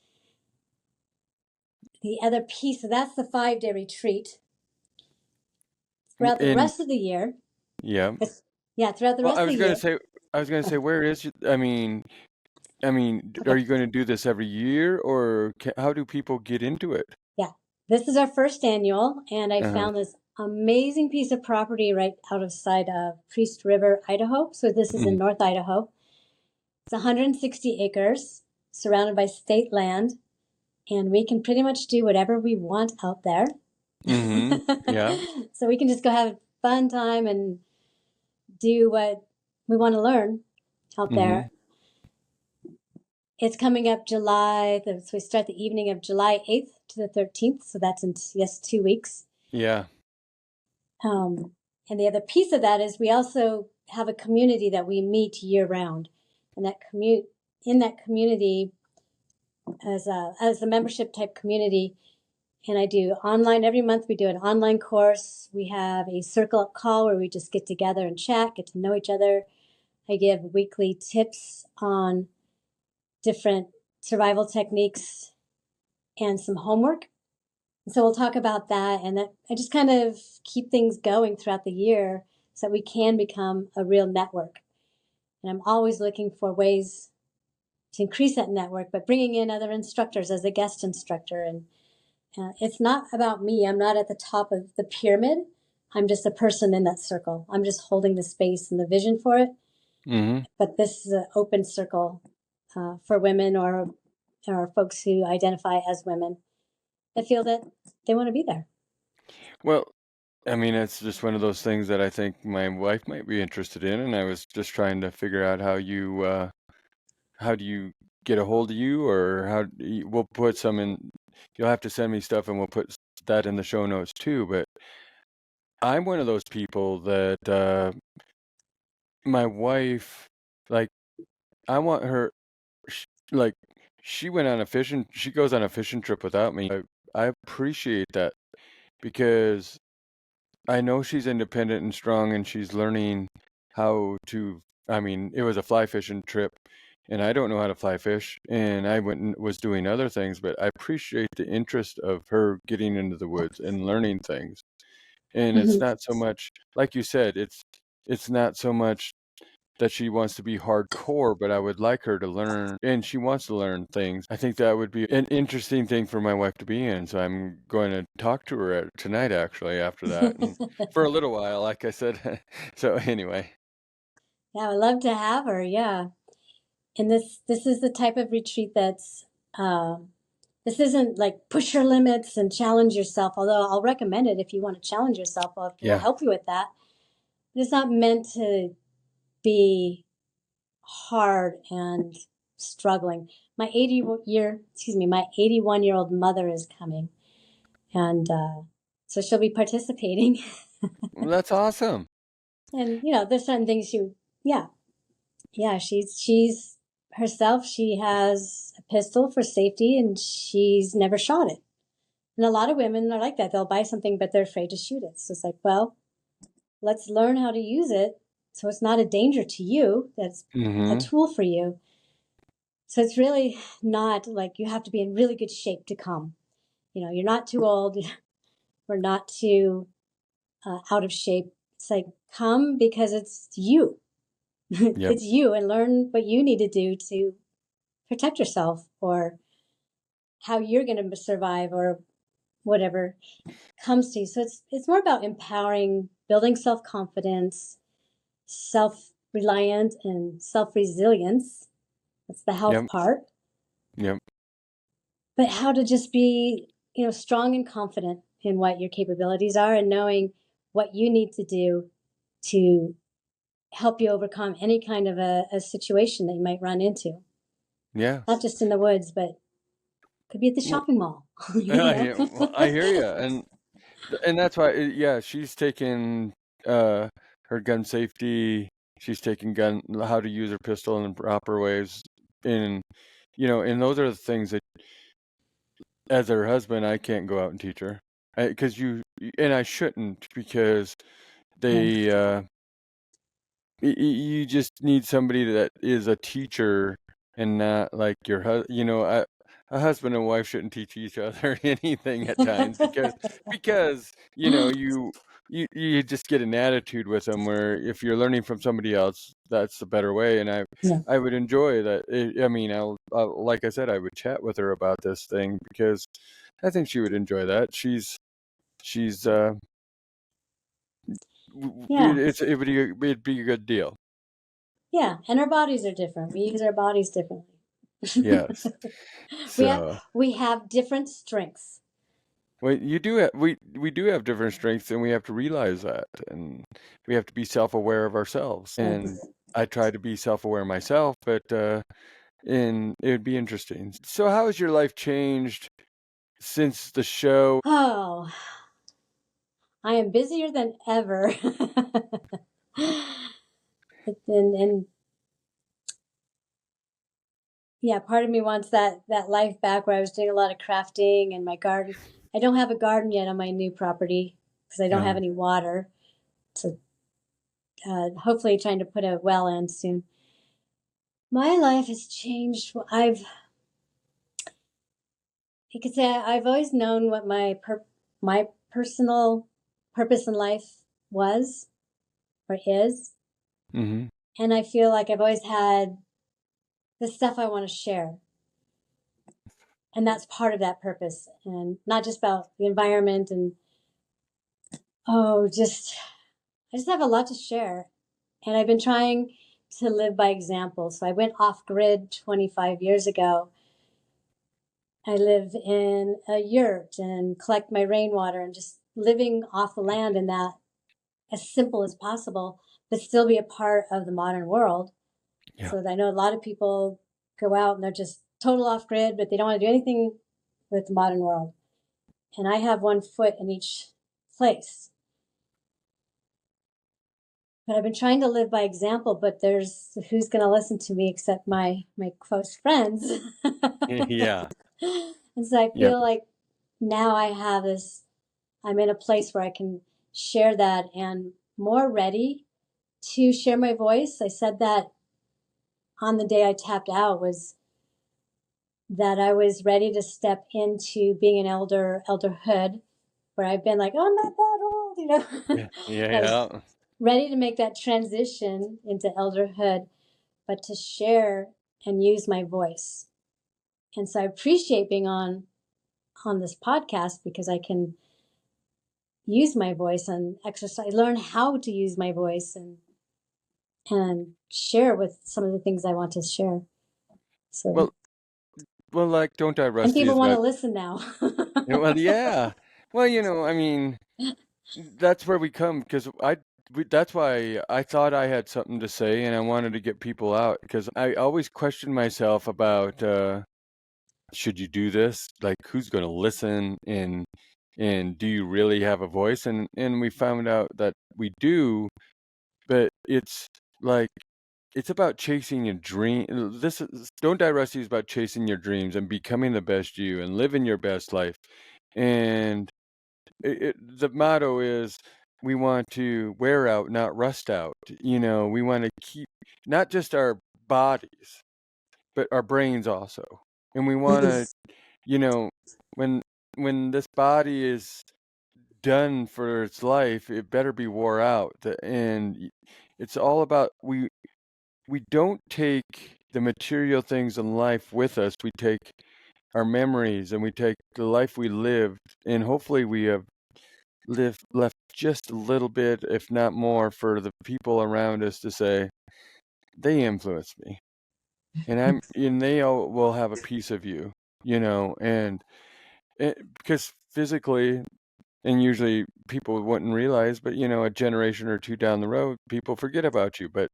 The other piece, so that's the 5-day retreat. Throughout the rest of the year. Yeah. Yeah, throughout the rest of the year. I was going to say, where is, I mean, are Okay. you going to do this every year, or how do people get into it? Yeah. This is our first annual, and I Uh-huh. found this amazing piece of property right outside of Priest River, Idaho. So this is in Mm-hmm. North Idaho. It's 160 acres, surrounded by state land, and we can pretty much do whatever we want out there. Mm-hmm. Yeah. So we can just go have a fun time and do what we want to learn out Mm-hmm. there. It's coming up so we start the evening of July 8th to the 13th. So that's in, yes, 2 weeks. Yeah. And the other piece of that is we also have a community that we meet year round. And in that community, as a membership type community, and I do online every month. We do an online course. We have a circle up call where we just get together and chat, get to know each other. I give weekly tips on different survival techniques and some homework. And so we'll talk about that, and that I just kind of keep things going throughout the year so that we can become a real network. And I'm always looking for ways to increase that network, but bringing in other instructors as a guest instructor. And it's not about me. I'm not at the top of the pyramid. I'm just a person in that circle. I'm just holding the space and the vision for it. Mm-hmm. But this is an open circle for women or folks who identify as women that feel that they want to be there. Well, I mean, it's just one of those things that I think my wife might be interested in, and I was just trying to figure out how do you get a hold of you, or we'll put some in. You'll have to send me stuff, and we'll put that in the show notes too. But I'm one of those people that my wife, like, I want her, like, she goes on a fishing trip without me. I appreciate that because I know she's independent and strong, and she's learning how to. I mean, it was a fly fishing trip, and I don't know how to fly fish, and I went and was doing other things, but I appreciate the interest of her getting into the woods and learning things. And it's Mm-hmm. not so much, like you said, it's not so much that she wants to be hardcore, but I would like her to learn, and she wants to learn things. I think that would be an interesting thing for my wife to be in. So I'm going to talk to her tonight, actually, after that, and for a little while, like I said. So anyway, Yeah, I would love to have her. Yeah, and this is the type of retreat that's this isn't like push your limits and challenge yourself. Although I'll recommend it if you want to challenge yourself, we'll yeah, help you with that. But it's not meant to be hard and struggling. My 81-year-old mother is coming, and so she'll be participating. well, that's awesome. And there's certain things yeah, yeah, she's herself. She has a pistol for safety, and she's never shot it. And a lot of women are like that. They'll buy something, but they're afraid to shoot it. So it's like, well, let's learn how to use it so it's not a danger to you. That's a Mm-hmm. tool for you. So it's really not like you have to be in really good shape to come. You're not too old. We're not too out of shape. It's like come because it's you. Yep. It's you, and learn what you need to do to protect yourself or how you're going to survive or whatever comes to you. So it's more about empowering, building self-confidence, self-reliant, and self-resilience. That's the health Yep. part. Yep. But how to just be, strong and confident in what your capabilities are and knowing what you need to do to help you overcome any kind of a situation that you might run into. Not Yes. just in the woods, but could be at the Well, shopping mall, you know? I hear you, and that's why, yeah, she's taken uh her gun safety. She's taken gun how to use her pistol in proper ways, and and those are the things that, as her husband, I can't go out and teach her, because and I shouldn't, because Yeah. they you just need somebody that is a teacher and not like your husband. a husband and wife shouldn't teach each other anything at times because you just get an attitude with them where if you're learning from somebody else, that's the better way. And Yeah. I would enjoy that. I mean, like I said, I would chat with her about this thing because I think she would enjoy that. She's Yeah. it'd be a good deal. Yeah. And our bodies are different. We use our bodies differently. Yes. we have So. we have different strengths. Well, you do have, we do have different strengths, and we have to realize that, and we have to be self-aware of ourselves. And Yes. I try to be self-aware myself, but and it would be interesting. So, how has your life changed since the show? Oh, I am busier than ever. and yeah, part of me wants that life back where I was doing a lot of crafting and my garden. I don't have a garden yet on my new property because I don't Yeah. have any water. So hopefully trying to put a well in soon. My life has changed. You could say I've always known what my personal purpose in life was or is, Mm-hmm. and I feel like I've always had the stuff I want to share, and that's part of that purpose, and not just about the environment and just I just have a lot to share, and I've been trying to live by example. So I went off grid 25 years ago. I live in a yurt and collect my rainwater and just living off the land in that as simple as possible, but still be a part of the modern world. Yeah. So I know a lot of people go out and they're just total off grid, but they don't want to do anything with the modern world. And I have one foot in each place. But I've been trying to live by example, but there's who's going to listen to me except my close friends. Yeah. And so I Yeah. feel like now I'm in a place where I can share that and more ready to share my voice. I said that on the day I tapped out was that I was ready to step into being an elderhood, where I've been like, oh, I'm not that old, Yeah. I was Yeah. ready to make that transition into elderhood, but to share and use my voice. And so I appreciate being on this podcast because I can use my voice and exercise, learn how to use my voice and share with some of the things I want to share. So, Well, like Don't Die and Rusty people is want to about. listen now. Well, yeah. Well, I mean, that's where we come because that's why I thought I had something to say and I wanted to get people out because I always question myself about should you do this? Like, who's going to listen and do you really have a voice? And we found out that we do, but it's like it's about chasing your dream. This is Don't Die Rusty is about chasing your dreams and becoming the best you and living your best life. And the motto is we want to wear out, not rust out. We want to keep not just our bodies, but our brains also. And we want to, Yes. you know, when this body is done for its life, it better be wore out. And it's all about we don't take the material things in life with us. We take our memories and we take the life we lived, and hopefully we have left just a little bit, if not more, for the people around us to say they influenced me, and they all will have a piece of you, and because physically, and usually people wouldn't realize, but a generation or two down the road, people forget about you, but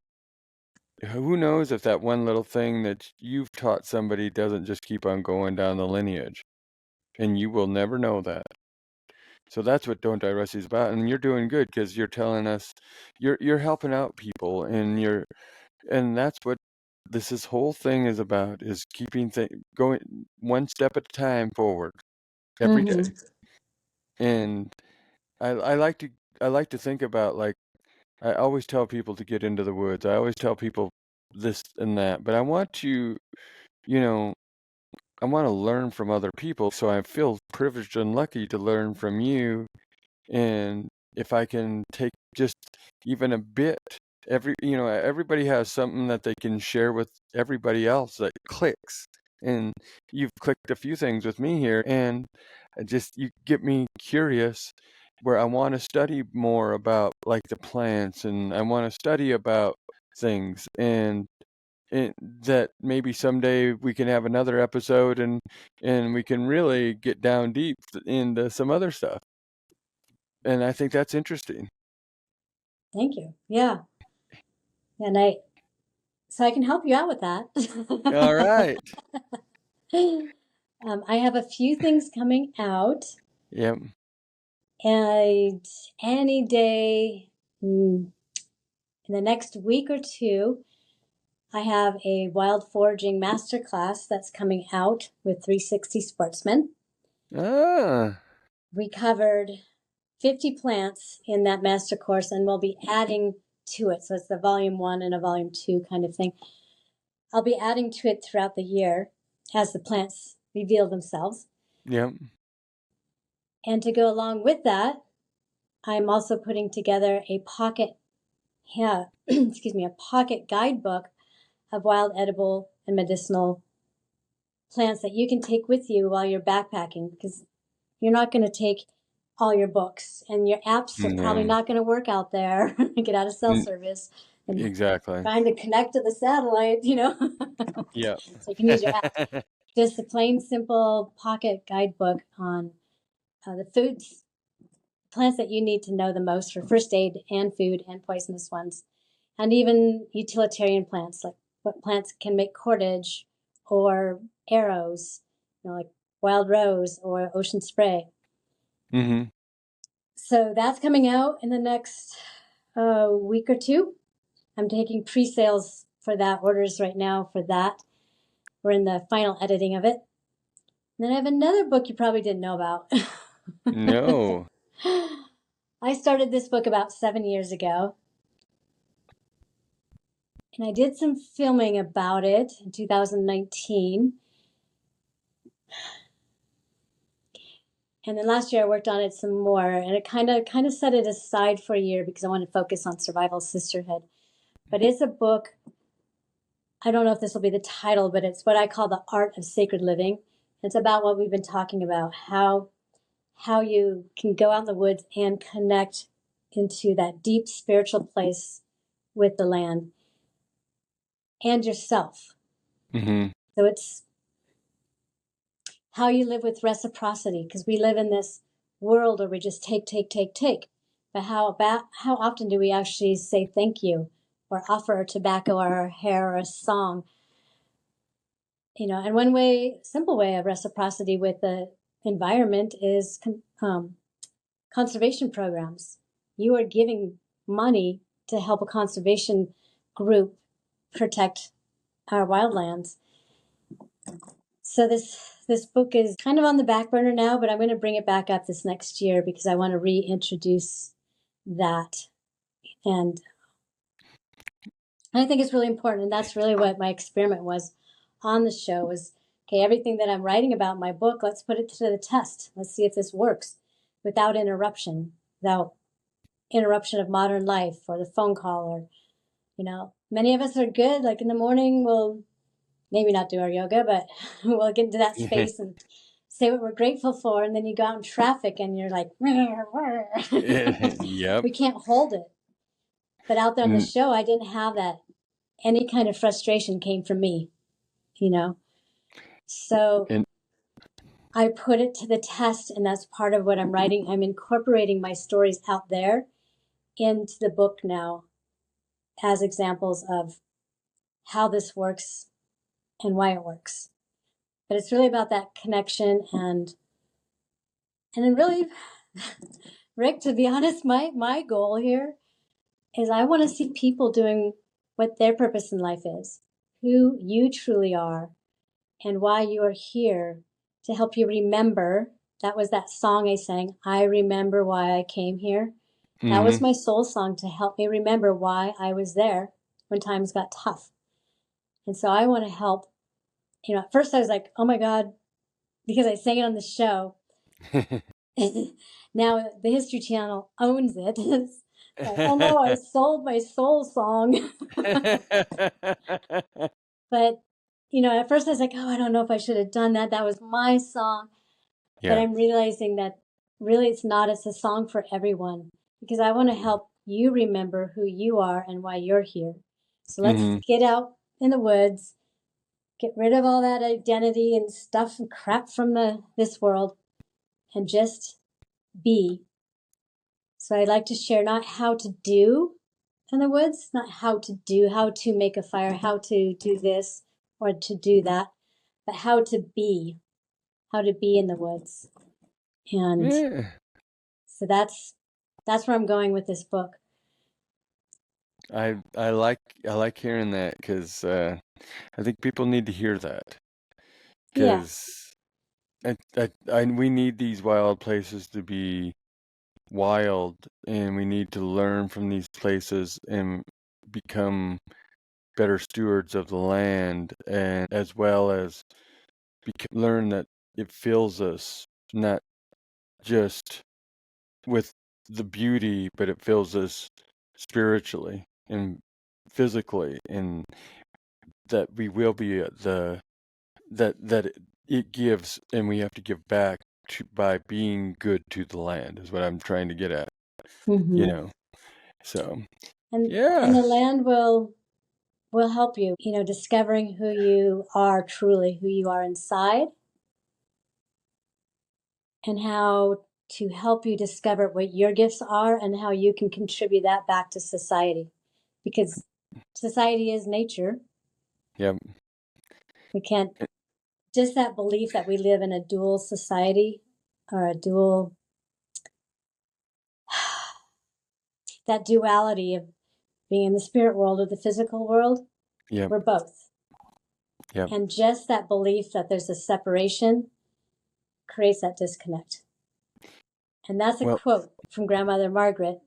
who knows if that one little thing that you've taught somebody doesn't just keep on going down the lineage, and you will never know that. So that's what Don't Die Rusty is about, and you're doing good because you're telling us you're helping out people, and that's what this whole thing is about: is keeping going one step at a time forward every day. Mm-hmm. And I like to think about, like, I always tell people to get into the woods. I always tell people this and that, but I want to, you know, I want to learn from other people, so I feel privileged and lucky to learn from you. And if I can take just even a bit, everybody has something that they can share with everybody else that clicks. And you've clicked a few things with me here, and you get me curious where I want to study more about like the plants, and I want to study about things, and that maybe someday we can have another episode, and we can really get down deep into some other stuff. And I think that's interesting. Thank you. Yeah. And so I can help you out with that. All right. I have a few things coming out, Yep. and any day in the next week or two, I have a wild foraging masterclass that's coming out with 360 Sportsmen. Ah. We covered 50 plants in that master course, and we'll be adding to it. So it's the volume 1 and a volume 2 kind of thing. I'll be adding to it throughout the year as the plants reveal themselves. Yep. And to go along with that, I'm also putting together a pocket guidebook of wild edible and medicinal plants that you can take with you while you're backpacking, because you're not going to take all your books, and your apps are probably No. not going to work out there. Get out of cell service and Exactly. trying to connect to the satellite, Yep. So you can use your apps. Just a plain, simple pocket guidebook on the plants that you need to know the most for first aid and food and poisonous ones, and even utilitarian plants, like what plants can make cordage or arrows, like wild rose or ocean spray. Mm-hmm. So that's coming out in the next week or two. I'm taking pre-sales for that, orders right now for that. We're in the final editing of it. And then I have another book you probably didn't know about. No. I started this book about 7 years ago. And I did some filming about it in 2019. And then last year I worked on it some more, and it kind of set it aside for a year because I wanted to focus on Survival Sisterhood. But it's a book, I don't know if this will be the title, but it's what I call the art of sacred living. It's about what we've been talking about, how you can go out in the woods and connect into that deep spiritual place with the land and yourself. Mm-hmm. So it's how you live with reciprocity, because we live in this world where we just take. But how often do we actually say thank you or offer a tobacco or a hair or a song? And one simple way of reciprocity with the environment is conservation programs. You are giving money to help a conservation group protect our wildlands. So this book is kind of on the back burner now, but I'm going to bring it back up this next year because I want to reintroduce that. And I think it's really important. And that's really what my experiment was on the show was, okay, everything that I'm writing about in my book, let's put it to the test. Let's see if this works without interruption of modern life or the phone call, or, many of us are good. Like in the morning, we'll maybe not do our yoga, but we'll get into that space and say what we're grateful for. And then you go out in traffic and you're like, Yep. we can't hold it. But out there on the show, I didn't have that. Any kind of frustration came from me, So I put it to the test, and that's part of what I'm writing. I'm incorporating my stories out there into the book now as examples of how this works and why it works. But it's really about that connection and then really, Rick, to be honest, my goal here is I want to see people doing what their purpose in life is, who you truly are, and why you are here to help you remember. That was that song I sang, I remember why I came here. Mm-hmm. That was my soul song to help me remember why I was there when times got tough. And so I want to help at first I was like, oh my God, because I sang it on the show. Now the History Channel owns it. Like, oh no, I sold my soul song. But, at first I was like, oh, I don't know if I should have done that. That was my song. But I'm realizing that really it's not. It's a song for everyone, because I want to help you remember who you are and why you're here. So let's get out in the woods, get rid of all that identity and stuff and crap from this world, and just be. So I'd like to share not how to do in the woods, not how to make a fire, how to do this or to do that, but how to be in the woods. And so that's where I'm going with this book. I like hearing that, because I think people need to hear that, because we need these wild places to be wild, and we need to learn from these places and become better stewards of the land, and as well as learn that it fills us not just with the beauty, but it fills us spiritually and physically, and that we will be it gives, and we have to give back by being good to the land, is what I'm trying to get at. So and the land will help you, discovering who you are truly, who you are inside, and how to help you discover what your gifts are and how you can contribute that back to society, because society is nature. We can't, just that belief that we live in a dual society, or a dual, that duality of being in the spirit world or the physical world. We're both. And just that belief that there's a separation creates that disconnect. And that's a quote from Grandmother Margaret.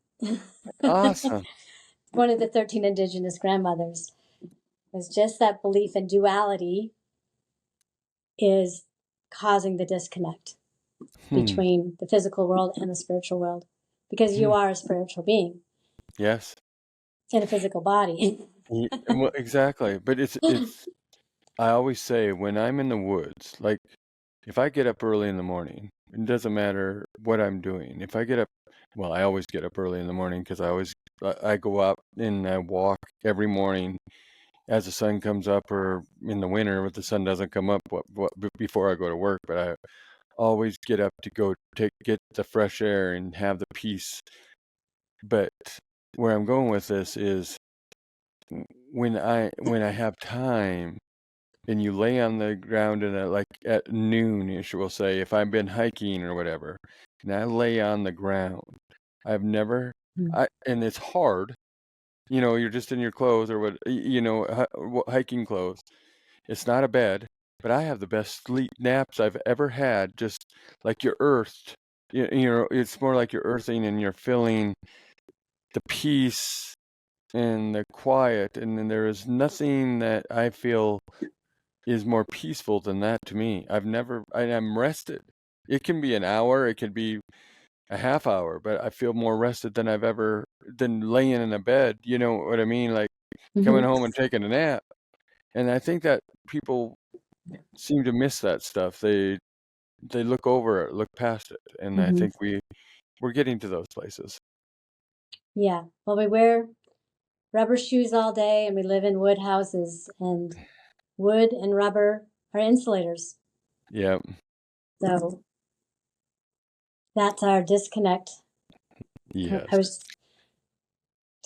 Awesome. One of the 13 indigenous grandmothers. Was just that belief in duality is causing the disconnect between the physical world and the spiritual world, because you are a spiritual being. Yes. In a physical body. Well, exactly. But it's I always say, when I'm in the woods, like if I get up early in the morning, it doesn't matter what I'm doing. If I get up, well, I always get up early in the morning, because I go out and I walk every morning as the sun comes up, or in the winter if the sun doesn't come up before I go to work. But I always get up to go get the fresh air and have the peace. But where I'm going with this is, when I have time, and you lay on the ground like at noon-ish, we'll say, if I've been hiking or whatever, and I lay on the ground, I've never, and it's hard, you're just in your clothes, or hiking clothes. It's not a bed, but I have the best sleep naps I've ever had, just like you're earthed. It's more like you're earthing, and you're feeling the peace and the quiet, and then there is nothing that I feel is more peaceful than that to me. I'm rested. It can be an hour, it could be a half hour, but I feel more rested than laying in a bed. You know what I mean? Like coming home and taking a nap. And I think that people seem to miss that stuff. They look over it, look past it. And I think we're getting to those places. Yeah. Well, we wear rubber shoes all day, and we live in wood houses, and wood and rubber are insulators. Yep. So that's our disconnect. Yes. I was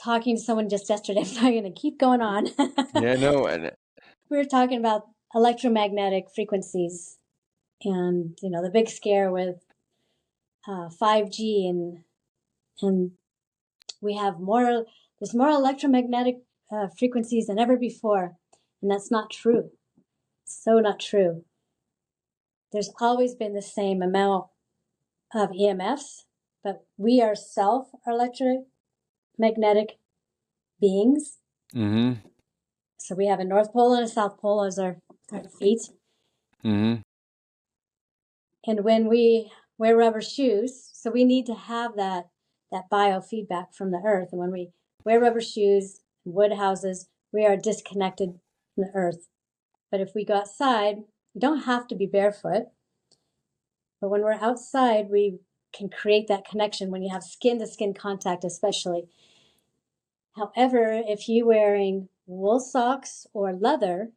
talking to someone just yesterday. I'm not going to keep going on. Yeah, no. And we were talking about electromagnetic frequencies, and the big scare with 5G, and we have there's more electromagnetic frequencies than ever before, and that's not true. So not true. There's always been the same amount of EMFs, but we are electromagnetic beings. So we have a North Pole and a South Pole as our feet. Mm-hmm. And when we wear rubber shoes, so we need to have that biofeedback from the earth. And when we wear rubber shoes, wood houses, we are disconnected from the earth. But if we go outside, you don't have to be barefoot. But when we're outside, we can create that connection when you have skin to skin contact, especially. However, if you're wearing wool socks or leather,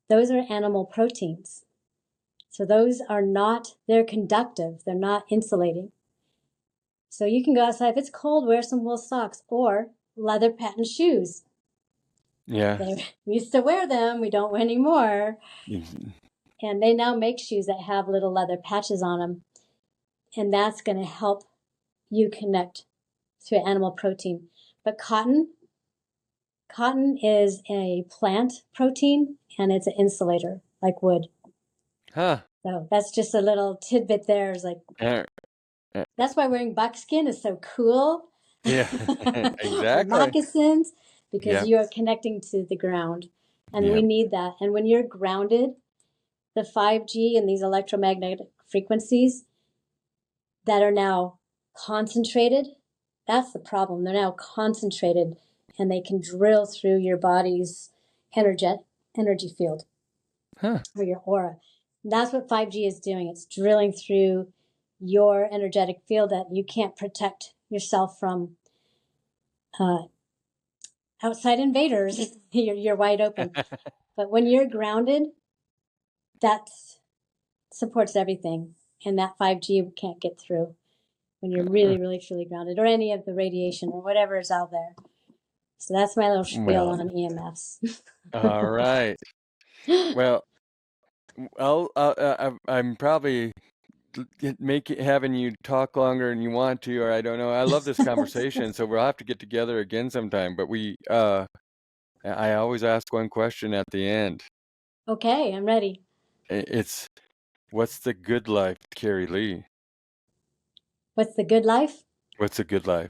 those are animal proteins. So those are not, they're conductive, they're not insulating. So you can go outside, if it's cold, wear some wool socks or leather patent shoes. Yeah. We used to wear them, we don't anymore. Mm-hmm. And they now make shoes that have little leather patches on them. And that's going to help you connect to animal protein. But cotton is a plant protein and it's an insulator like wood. Huh. So that's just a little tidbit there. Is like, that's why wearing buckskin is so cool. Yeah, Or exactly. moccasins, because Yeah. you are connecting to the ground. And Yeah. we need that. And when you're grounded, the 5G and these electromagnetic frequencies that are now concentrated, that's the problem. They're now concentrated and they can drill through your body's energy field. Huh. Or your aura. And that's what 5G is doing. It's drilling through your energetic field that you can't protect yourself from outside invaders. You're wide open. But when you're grounded, that supports everything. And that 5G can't get through when you're really, really, truly grounded, or any of the radiation or whatever is out there. So that's my little spiel on EMFs. All right. Well, I'm probably having you talk longer than you want to, or I don't know. I love this conversation, so we'll have to get together again sometime. But I always ask one question at the end. Okay, I'm ready. It's, what's the good life, Karie Lee? What's the good life? What's a good life?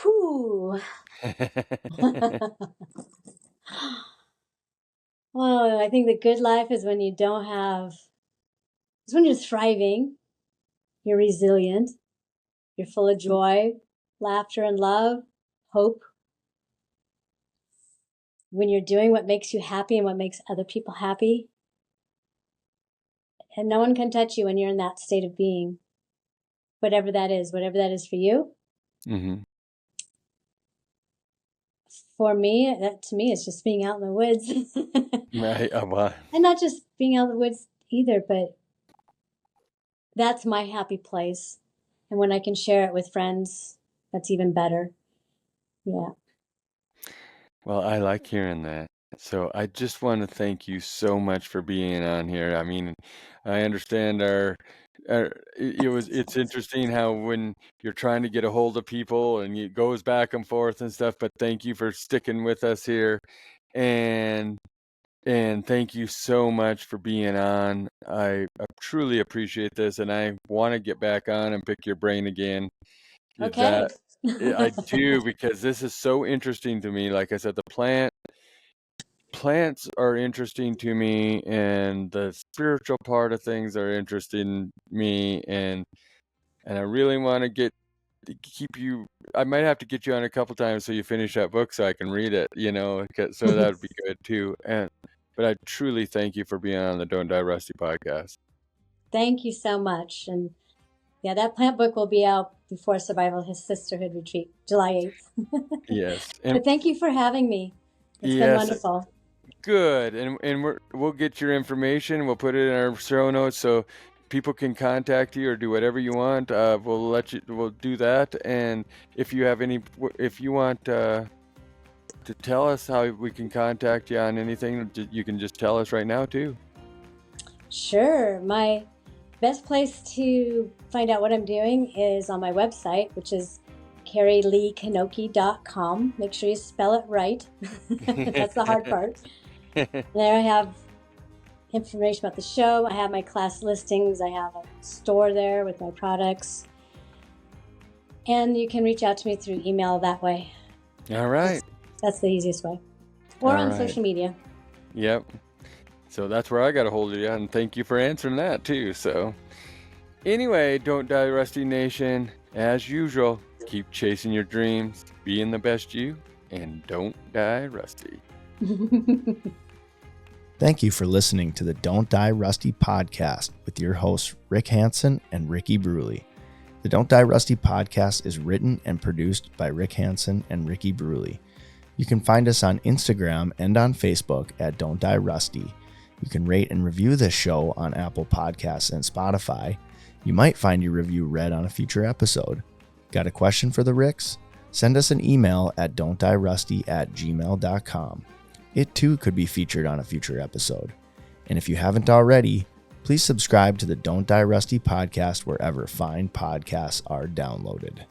Whew. Oh, I think the good life is when you don't have, it's when you're thriving, you're resilient, you're full of joy, laughter, and love, hope. When you're doing what makes you happy and what makes other people happy. And no one can touch you when you're in that state of being, whatever that is for you. Mm-hmm. For me, that to me is just being out in the woods. Right. And not just being out in the woods either, but that's my happy place. And when I can share it with friends, that's even better. Yeah. Well, I like hearing that. So I just want to thank you so much for being on here. I mean, I understand it's interesting how when you're trying to get a hold of people and it goes back and forth and stuff, but thank you for sticking with us here. And thank you so much for being on. I truly appreciate this, and I want to get back on and pick your brain again. Okay. I do, because this is so interesting to me. Like I said, plants are interesting to me, and the spiritual part of things are interesting me, and I really want to keep you. I might have to get you on a couple times so you finish that book so I can read it, so that would be good too. But I truly thank you for being on the Don't Die Rusty podcast. Thank you so much. And yeah, that plant book will be out before Survival Sisterhood Retreat, July 8th. Yes. But thank you for having me. It's been wonderful. Good. And we'll get your information. We'll put it in our show notes so people can contact you or do whatever you want. We'll do that. And if you want to tell us how we can contact you on anything, you can just tell us right now too. Sure. My best place to find out what I'm doing is on my website, which is KarieLeeKnoke.com. Make sure you spell it right. That's the hard part. There I have information about the show. I have my class listings. I have a store there with my products. And you can reach out to me through email that way. All right. That's the easiest way. Or on social media. Yep. So that's where I got a hold of you, and thank you for answering that too. So anyway, Don't Die Rusty Nation, as usual, keep chasing your dreams, being the best you, and don't die rusty. Thank you for listening to the Don't Die Rusty podcast with your hosts, Rick Hansen and Ricky Bruley. The Don't Die Rusty podcast is written and produced by Rick Hansen and Ricky Bruley. You can find us on Instagram and on Facebook at Don't Die Rusty. You can rate and review this show on Apple Podcasts and Spotify. You might find your review read on a future episode. Got a question for the Ricks? Send us an email at don'tdierusty@gmail.com. It too could be featured on a future episode. And if you haven't already, please subscribe to the Don't Die Rusty podcast wherever fine podcasts are downloaded.